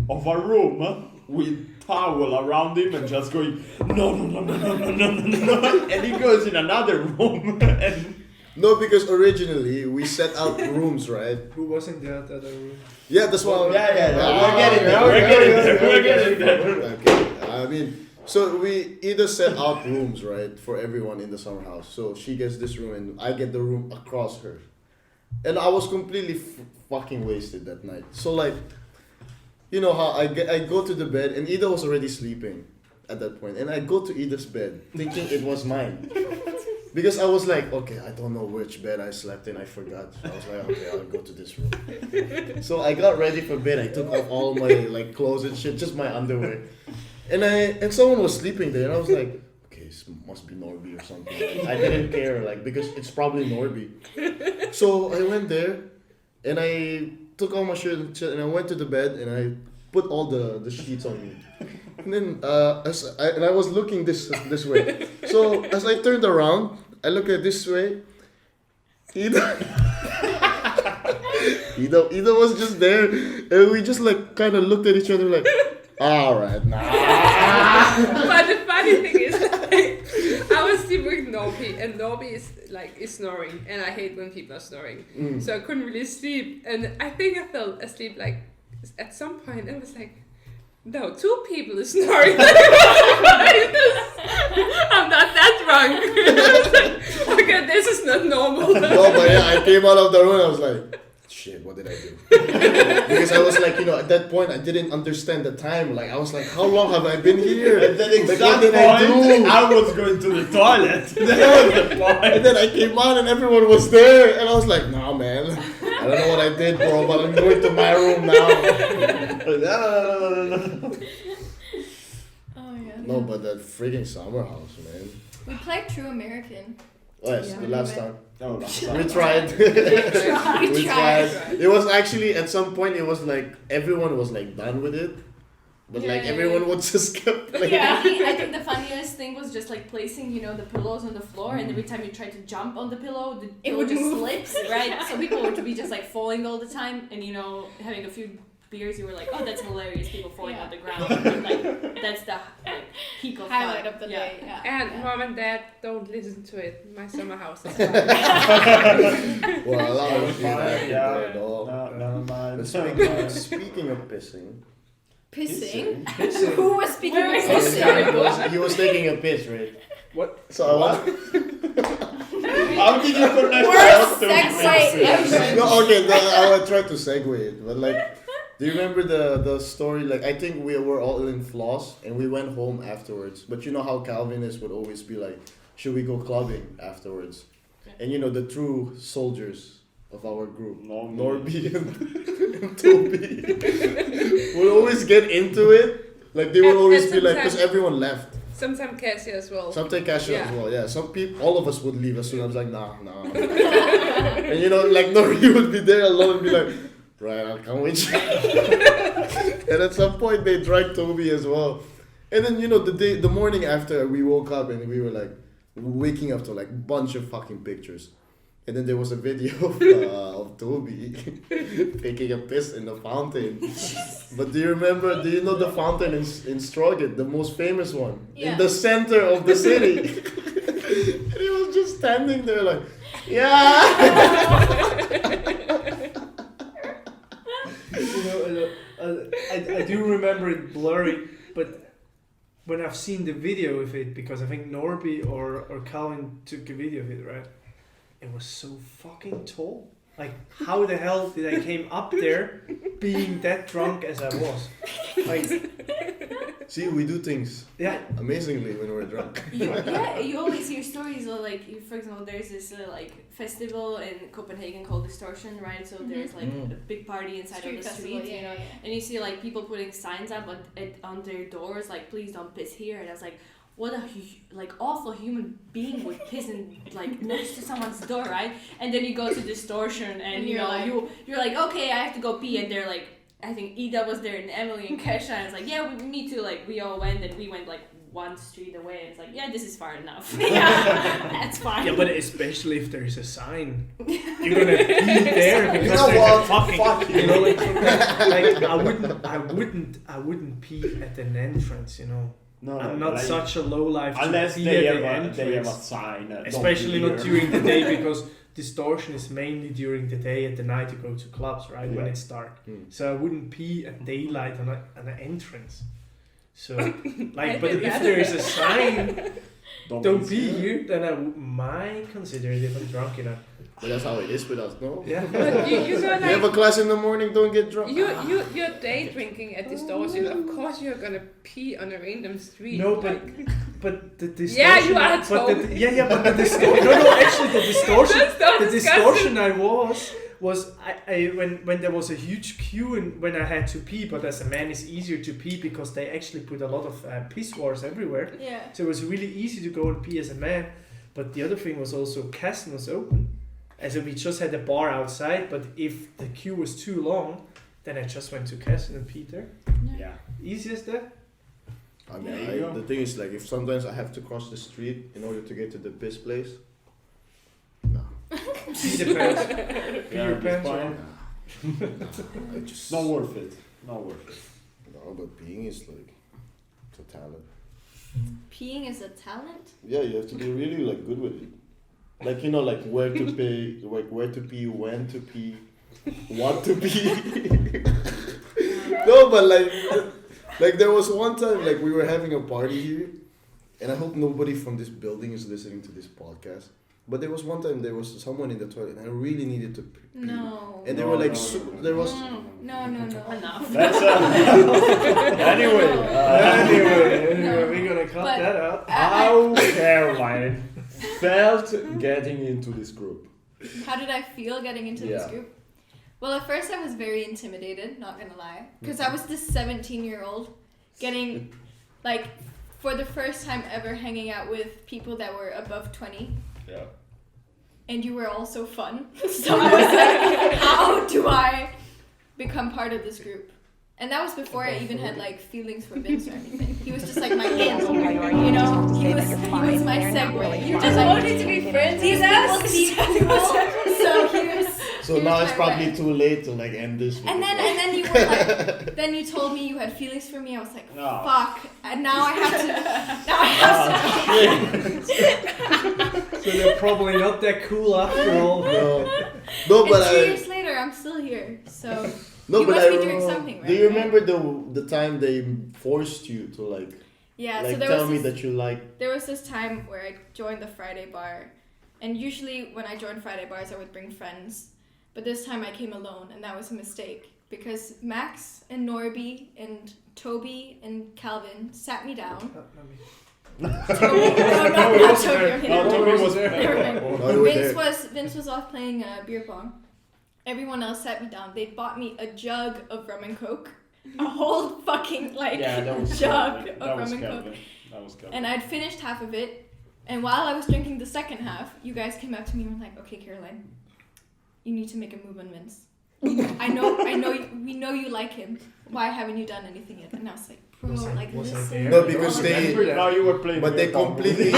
of a room with towel around him and just going, no. And he goes in another room, and No, because originally we set out rooms, right? Who was in the other room? Yeah, that's why. Yeah, we're getting there, we're getting there. Okay, I mean, so we either set out rooms, right, for everyone in the summer house. So she gets this room and I get the room across her. And I was completely fucking wasted that night. So like, you know how I go to the bed and Ida was already sleeping at that point. And I go to Ida's bed thinking it was mine. because I was like, okay, I don't know which bed I slept in. I forgot. So I was like, okay, I'll go to this room. So I got ready for bed. I took off all my like clothes and shit, just my underwear. And someone was sleeping there, and I was like, okay, this must be Norby or something. Like, I didn't care, like, because it's probably Norby. So I went there, and I took all my shirt and shit, and I went to the bed, and I put all the sheets on me. And then I was looking this way. So as I turned around, I look at this way. Ida was just there, and we just like kind of looked at each other like, all right, nah. But the funny thing is, like, I was sleeping with Norby, and Norby is snoring, and I hate when people are snoring. So I couldn't really sleep, and I think I fell asleep like at some point. I was like, no, 2 people are snoring. I'm not that drunk. I was like, okay, this is not normal. No, but yeah, I came out of the room and I was like, shit, what did I do? Because I was like, at that point I didn't understand the time. Like I was like, how long have I been here? At that exact what did I do? I was going to the toilet. That was the point. And then I came out and everyone was there, and I was like, nah, man, I don't know what I did, bro, but I'm going to my room now. Oh yeah. No, but that freaking summer house, man. We played True American. Oh, yes, Yeah. the last time. No, We tried. We tried. It was actually at some point it was like everyone was like done with it, but like Yeah. everyone would just kept playing. Yeah, I think the funniest thing was just like placing, the pillows on the floor, and every time you try to jump on the pillow, the pillow would just move. slips, right? So people would be just like falling all the time, and having a few beers, you were like, oh, that's hilarious, people falling on the ground. Like that's the peak of Highlight fun. of the Yeah. day. Yeah. And yeah. Mom and Dad, don't listen to it. My summer house is fine. Well, a lot of shit happened Yeah. there, dog. No, never mind. But speaking of pissing, Pissing? Pissing. Who was speaking Where of is pissing? he was taking a piss, right? What? So I was. How did you connect Worst that to segue ever. No, okay, I will try to segue it, but like, do you remember the story? Like, I think we were all in floss and we went home afterwards. But you know how Calvinists would always be like, should we go clubbing afterwards? And the true soldiers of our group, Norby and Toby, would always get into it. Like, they would And always be like, sometimes- because everyone left. Sometimes Cassie as well. Sometimes Cassia Yeah. as well, yeah. Some people, all of us would leave as soon. I was like, nah. And like Norby would be there alone and be like, right, I'll come with you. And at some point they dragged Toby as well. And then the morning after we woke up and we were like waking up to like bunch of fucking pictures. And then there was a video of Toby taking a piss in the fountain. But do you know the fountain in Stroget, the most famous one? Yeah. In the center of the city. And he was just standing there like, yeah. I do remember it blurry, but when I've seen the video of it, because I think Norby or Calvin took a video of it, right? It was so fucking tall. Like, how the hell did I came up there being that drunk as I was? Like, See, we do things yeah. amazingly when we're drunk. You always hear stories of for example, there's this festival in Copenhagen called Distortion, right? So there's a big party inside of the street, yeah. and you see people putting signs up on their doors like, please don't piss here, and I was like, what a awful human being would piss in next to someone's door, right? And then you go to Distortion and you're like, okay, I have to go pee, and they're like, I think Ida was there and Emily and Kesha, and it's like, yeah, me too. Like we all went, and we went one street away, and it's like, yeah, this is far enough. Yeah, that's fine. Yeah, but especially if there's a sign, you're gonna be there because You know there's what? a fucking, Fuck you. I wouldn't pee at an entrance, No, I'm not such a low life unless to pee they at have the a entrance. sign. Especially don't not be during here. the day, because Distortion is mainly during the day. At the night you go to clubs, right? When Yeah. it's dark. Mm. So I wouldn't pee at daylight on an entrance. So I but did if that. there is a sign, don't be be here, then I might consider it if I'm drunk enough. But that's how it is with us, no? Yeah. But you know, You have a like, class in the morning, don't get drunk. you're day drinking at the stores. You of course you're gonna pee on a random street. No, but like, but the distortion. Yeah, you are but told. but the distortion. No, actually, the distortion. That's so The disgusting. distortion was I when there was a huge queue and when I had to pee, but as a man it's easier to pee because they actually put a lot of pissoirs everywhere. Yeah. So it was really easy to go and pee as a man. But the other thing was also Kassen was open. As if we just had a bar outside, but if the queue was too long, then I just went to Kassen and peed there. Yeah. Easy as that. I mean, There you go. the thing is, like, if sometimes I have to cross the street in order to get to the piss place, no. Pee the pants. Pee Yeah, your it's pants fine. on. I just Not worth it. Not worth it. No, but peeing is like it's a talent. Peeing is a talent? Yeah, you have to be really like good with it. Like, you know, like where to pee, like where to pee, when to pee, what to pee. No, but like there was one time like we were having a party here, and I hope nobody from this building is listening to this podcast. But there was one time there was someone in the toilet, and I really needed to pee. No. And they No, were like, no, there was. No. Enough. That's anyway. Anyway, we're gonna cut But- that out. How Caroline felt getting into this group. How did I feel getting into this Yeah. group? Well, at first I was very intimidated, not gonna lie. Because I was this 17-year-old getting, like, for the first time ever hanging out with people that were above 20. Yeah. And you were all so fun. So I was like, how do I become part of this group? And that was before I even had like feelings for Vince or anything. He was just like my in, you know? He was my segue. You just wanted to be friends These with people us. see people. So he was. So he now was it's my probably friend. too late to like end this. with And it. then you were like, then you told me you had feelings for me. I was like, No. fuck. And now I have to. Now I have to. So they're probably not that cool after all. No, but And 2 I. years later, I'm still here. So. No, You but must I be doing something, right? Do you remember the time they forced you to like Yeah. So like there tell was me this, that you like? there was this time where I joined the Friday bar, and usually when I joined Friday bars, I would bring friends. But this time I came alone, and that was a mistake because Max and Norby and Toby and Calvin sat me down. Toby, not Toby. Okay, No, Toby was Never mind. Oh, you were there. Vince was off playing beer pong. Everyone else sat me down. They bought me a jug of rum and coke, a whole fucking like Yeah, that was jug Calvin. of That rum was and coke. Calvin. That was Calvin. And I'd finished half of it, and while I was drinking the second half, you guys came up to me and were like, "Okay, Caroline, you need to make a move on Vince. I know, we know you like him. Why haven't you done anything yet?" And I was like, "Bro, Was I- like was I listen." there? No, because I they- remember that. No, you were playing. But they beer pong. completely,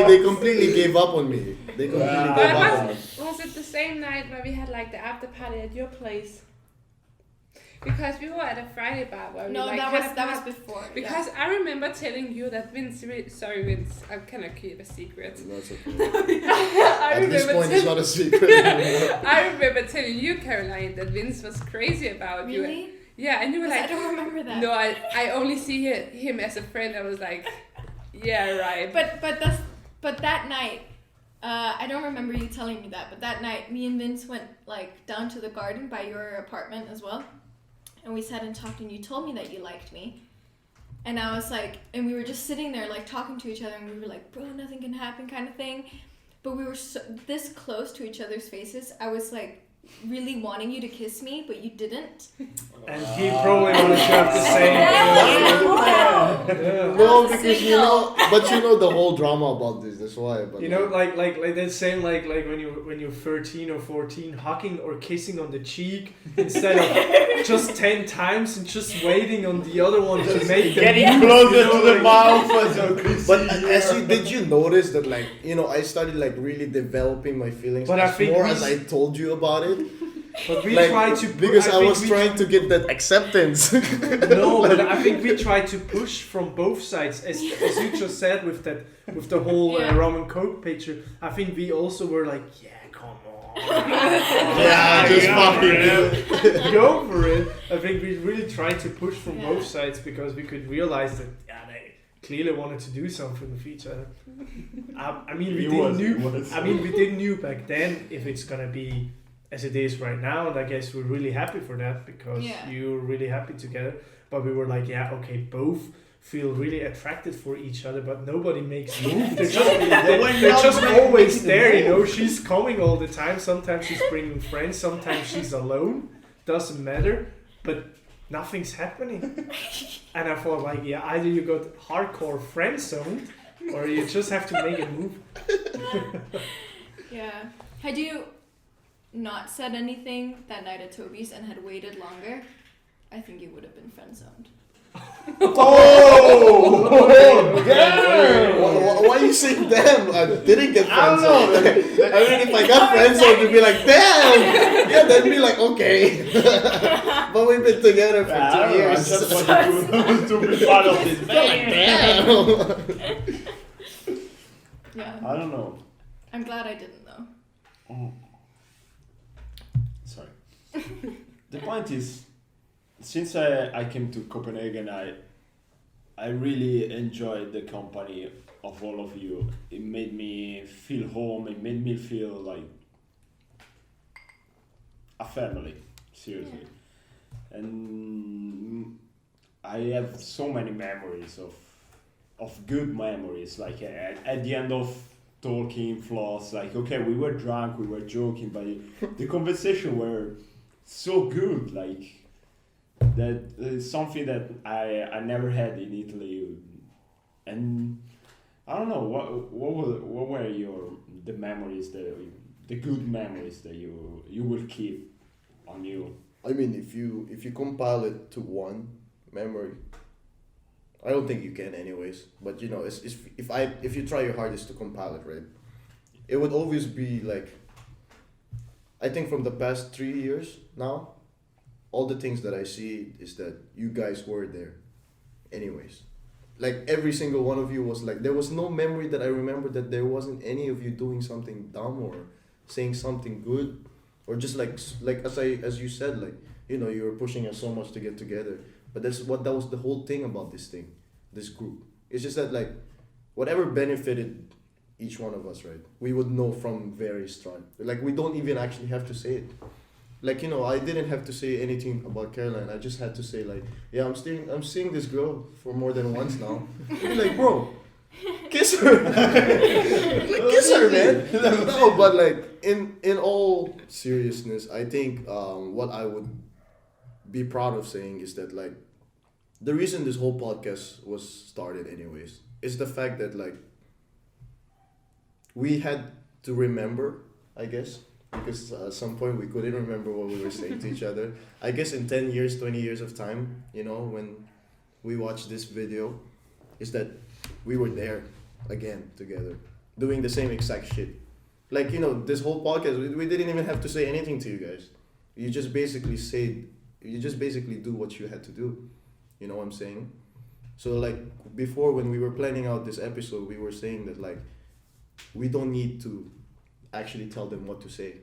they completely gave up on me. They completely But gave up on me. was it the same night where we had like the after party at your place? Because we were at a Friday bar where we No, like that had was a that was party. before. Because I remember telling you that Vince, sorry Vince, I cannot keep a secret. That's okay. I At this remember point, it's not a secret anymore. I remember telling you, Caroline, that Vince was crazy about you. Really? Yeah, and you were 'Cause like, I don't remember that. no, I only see him as a friend. I was like, yeah, right. But that night, I don't remember you telling me that. But that night, me and Vince went like down to the garden by your apartment as well, and we sat and talked. And you told me that you liked me, and I was like, and we were just sitting there like talking to each other, and we were like, bro, nothing can happen, kind of thing. But we were so, this close to each other's faces. I was like really wanting you to kiss me, but you didn't. And he probably wanted to have the same. Yeah. No, because you know, but you know the whole drama about this. That's why. But You know, like the same like when you're 13 or 14, hugging or kissing on the cheek instead of just 10 times and just waiting on the other one to make them Getting move, closer you know, to the like- mouth. So But as you did you notice that like you know I started like really developing my feelings But I as think more we as I told you about it. But we Like, tried to because I think was we- trying to get that acceptance. No, but I think we tried to push from both sides, as you just said with the whole Yeah. rum and coke picture. I think we also were like, yeah, come on, Yeah, just fucking go for it. I think we really tried to push from Yeah. both sides because we could realize that clearly wanted to do something with each other. I mean, we He didn't was- knew. he was. I mean, we didn't knew back then if it's gonna be as it is right now, and I guess we're really happy for that because Yeah. you're really happy together. But we were like, yeah, okay, both feel really attracted for each other, but nobody makes move. They're just, they're just always there, you know. She's coming all the time. Sometimes she's bringing friends. Sometimes she's alone. Doesn't matter. But nothing's happening. And I thought, like, yeah, either you got hardcore friend zoned, or you just have to make a move. Yeah. Had you not said anything that night at Tobias and had waited longer, I think you would have been friend zoned. Oh, damn! Why are you saying damn? I didn't get friend zoned. I mean, if I got friend zoned, you'd be like, damn! Yeah, then be like, okay. But we've been together for 2 years. I just wanted to be part of this. Damn! Yeah. I don't know. I'm glad I didn't though. Oh. Sorry. The point is, since I came to Copenhagen, I really enjoyed the company of all of you. It made me feel home. It made me feel like a family, seriously. And I have so many memories of good memories. Like at the end of talking floss, like, okay, we were drunk, we were joking, but the conversation were so good. Like that is something that I never had in Italy. And I don't know what were the memories, the good memories that you will keep on you. I mean, if you compile it to one memory, I don't think you can anyways. But you know, it's if you try your hardest to compile it, right, it would always be like, I think from the past 3 years now, all the things that I see is that you guys were there anyways. Like every single one of you was like, there was no memory that I remember that there wasn't any of you doing something dumb or saying something good, or just like as you said, like, you know, you were pushing us so much to get together. But that was the whole thing about this group. It's just that, like, whatever benefited each one of us, right, we would know from very start. Like, we don't even actually have to say it. Like, you know, I didn't have to say anything about Caroline. I just had to say, like, yeah, I'm seeing this girl for more than once now. Be like, bro, kiss her. Like, kiss her, man. No, but like, in all seriousness, I think what I would be proud of saying is that, like, the reason this whole podcast was started anyways is the fact that, like, we had to remember, I guess, because at some point we couldn't remember what we were saying to each other. I guess in 10 years, 20 years of time, you know, when we watch this video, is that we were there again together, doing the same exact shit. Like, you know, this whole podcast, we didn't even have to say anything to you guys. You just basically do what you had to do. You know what I'm saying? So, like, before, when we were planning out this episode, we were saying that, like, we don't need to actually tell them what to say,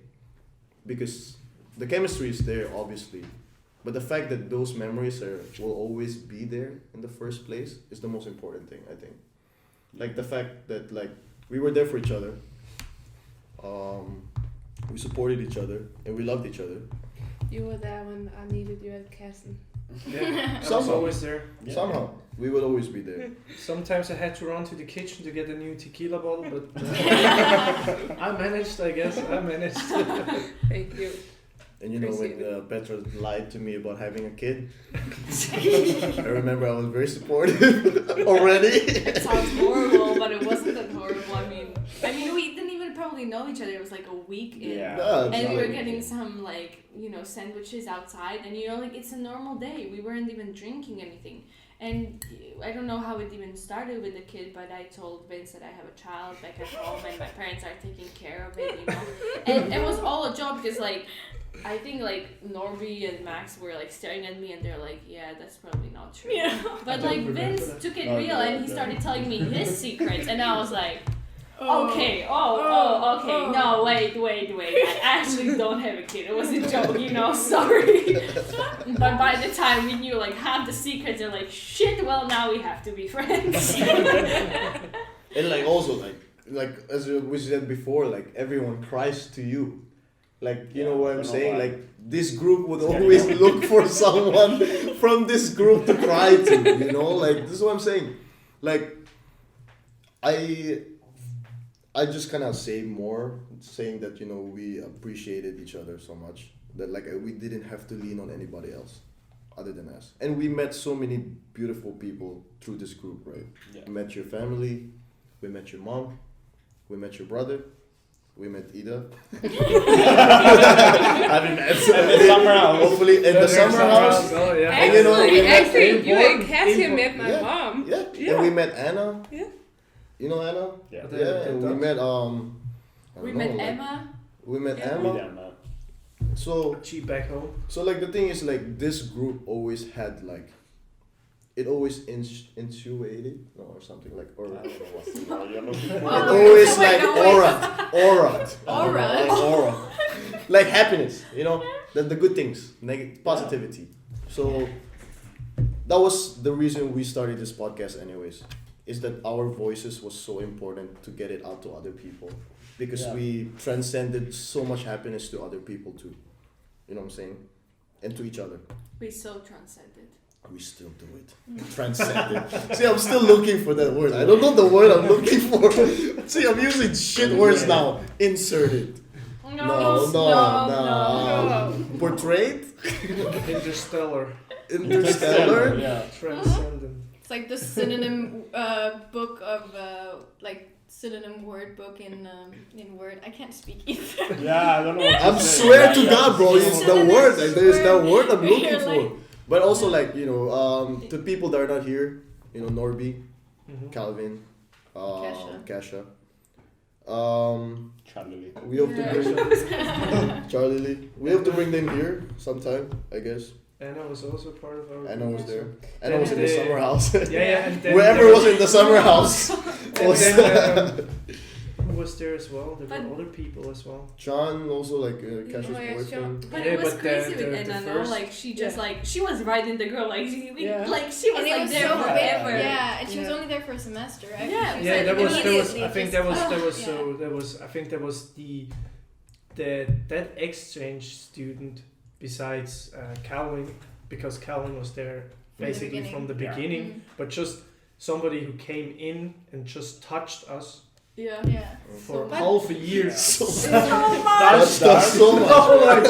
because the chemistry is there, obviously, but the fact that those memories will always be there in the first place is the most important thing, I think. Like, the fact that, like, we were there for each other, we supported each other, and we loved each other. You were there when I needed you at Kassen. Yeah, I was Somehow. always there. Yeah. Somehow we will always be there. Sometimes I had to run to the kitchen to get a new tequila bottle, but I managed, I guess. I managed. Thank you. And you know, when Appreciate Petra lied to me about having a kid, I remember I was very supportive already. It sounds horrible, but it wasn't that horrible. I mean, we didn't even probably know each other. It was like a week in. Yeah. And we were getting some, like, you know, sandwiches outside, and, you know, like, it's a normal day. We weren't even drinking anything. And I don't know how it even started with the kid, but I told Vince that I have a child back at home and my parents are taking care of it, you know. And it was all a joke because, like, I think, like, Norby and Max were, like, staring at me and they're like, yeah, that's probably not true. Yeah. But, like, Vince took it real and he started telling me his secrets, and I was like, Okay. Okay. No, wait. I actually don't have a kid. It was a joke, Sorry. But by the time we knew like half the secrets, they're like, shit. Well, now we have to be friends. And like also like as we said before, like everyone cries to you. Like you know what I'm saying? why. Like this group would always look for someone from this group to cry to. Like this is what I'm saying. Like I just kind of say more, saying that we appreciated each other so much that like we didn't have to lean on anybody else other than us. And we met so many beautiful people through this group, right? Yeah. We met your family, we met your mom, we met your brother, we met Ida. I mean, And the summer house. hopefully in the summer house. Oh yeah. And we met Actually, you and Import- Cassie import- met my yeah. mom. Yeah. And we met Anna. Yeah. You know Anna? Yeah. Yeah. And we met I We don't met know, like, Emma. We met Yeah. Emma. So She back home. like the thing is like this group always had like it always intuited or something like or I don't know what the word you're looking for. Oh, always wait, like no, wait. aura Aura? like happiness, the good things, positivity. So that was the reason we started this podcast anyways, is that our voices was so important to get it out to other people because we transcended so much happiness to other people too, you know what I'm saying, and to each other. We so transcended. We still do it. Transcended. See, I'm still looking for that word. I don't know the word I'm looking for. See, I'm using shit words now. Inserted. No. Portrayed. Interstellar. Interstellar. Yeah. Transcendent. It's like the synonym book of like synonym word book in Word. I can't speak either. Yeah, I don't know. I swear to God, bro, it's the word. Like, there's that word I'm looking You're for. like- But also, like, to people that are not here, Norby, Mhm. Calvin, Kasha. Charlie. We hope to bring Charlie Lee. We have to bring them here sometime, I guess. Anna was also part of our. Anna was group, there. so- Anna was in the Then summer house. Yeah, and then Whoever there was in the summer house. And was then, who was there as well? There But- were other people as well. John, also like Kasha's Oh, yeah, boyfriend. But Yeah, it was but crazy the with Anna, no? first- Like she just she was right in the girl, like she was And like it was there so big. forever. Yeah, and she was Yeah. only there for a semester, right? Yeah. She Yeah, like there was. I immediately think just- that was. yeah. I think that was that exchange student besides Calvin, because Calvin was there basically from the Yeah. beginning, Mm. but just somebody who came in and just touched us Yeah. Yeah. for much. half a year. So Touched us so much. No, like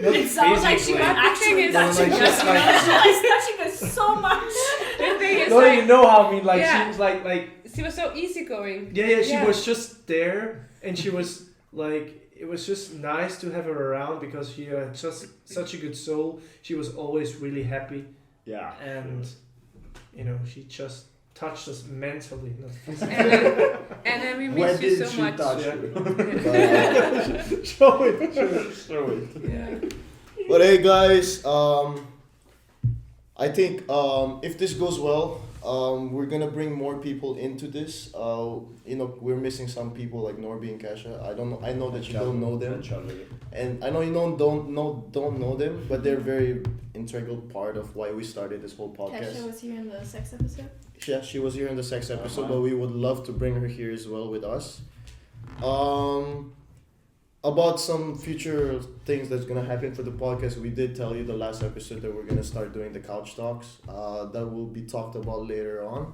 not It sounds like she physically. was actually is- touching like, us. just like- She was touching us so much. The thing is, No, like, you know how I mean. Like Yeah. she was like she was so easygoing. yeah. She Yeah. was just there, and she was like. It was just nice to have her around because she had just such a good soul. She was always really happy, Yeah. and she just touched us mentally, not And physically. then, and then we When miss you did so she much. touch Yeah. you? Show it. Show it. Yeah. But hey guys, I think if this goes well, we're gonna bring more people into this. We're missing some people like Norby and Kasha. I know that you don't know them, Charlie. and I know you don't know them, but they're very integral part of why we started this whole podcast. Kesha was here in the sex episode. Yeah, she was here in the sex episode, Uh-huh. but we would love to bring her here as well with us. About some future things that's gonna happen for the podcast, we did tell you the last episode that we're gonna start doing the couch talks. That will be talked about later on.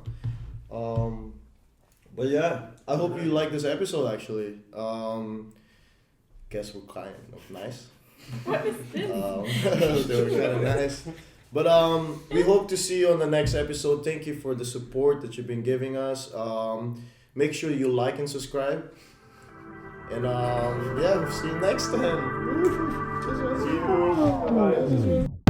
But yeah, I hope you like this episode. Actually, guess we're kind of nice. What is this? They were kind of nice. But we hope to see you on the next episode. Thank you for the support that you've been giving us. Make sure you like and subscribe. And we'll see you next time. See you. Bye.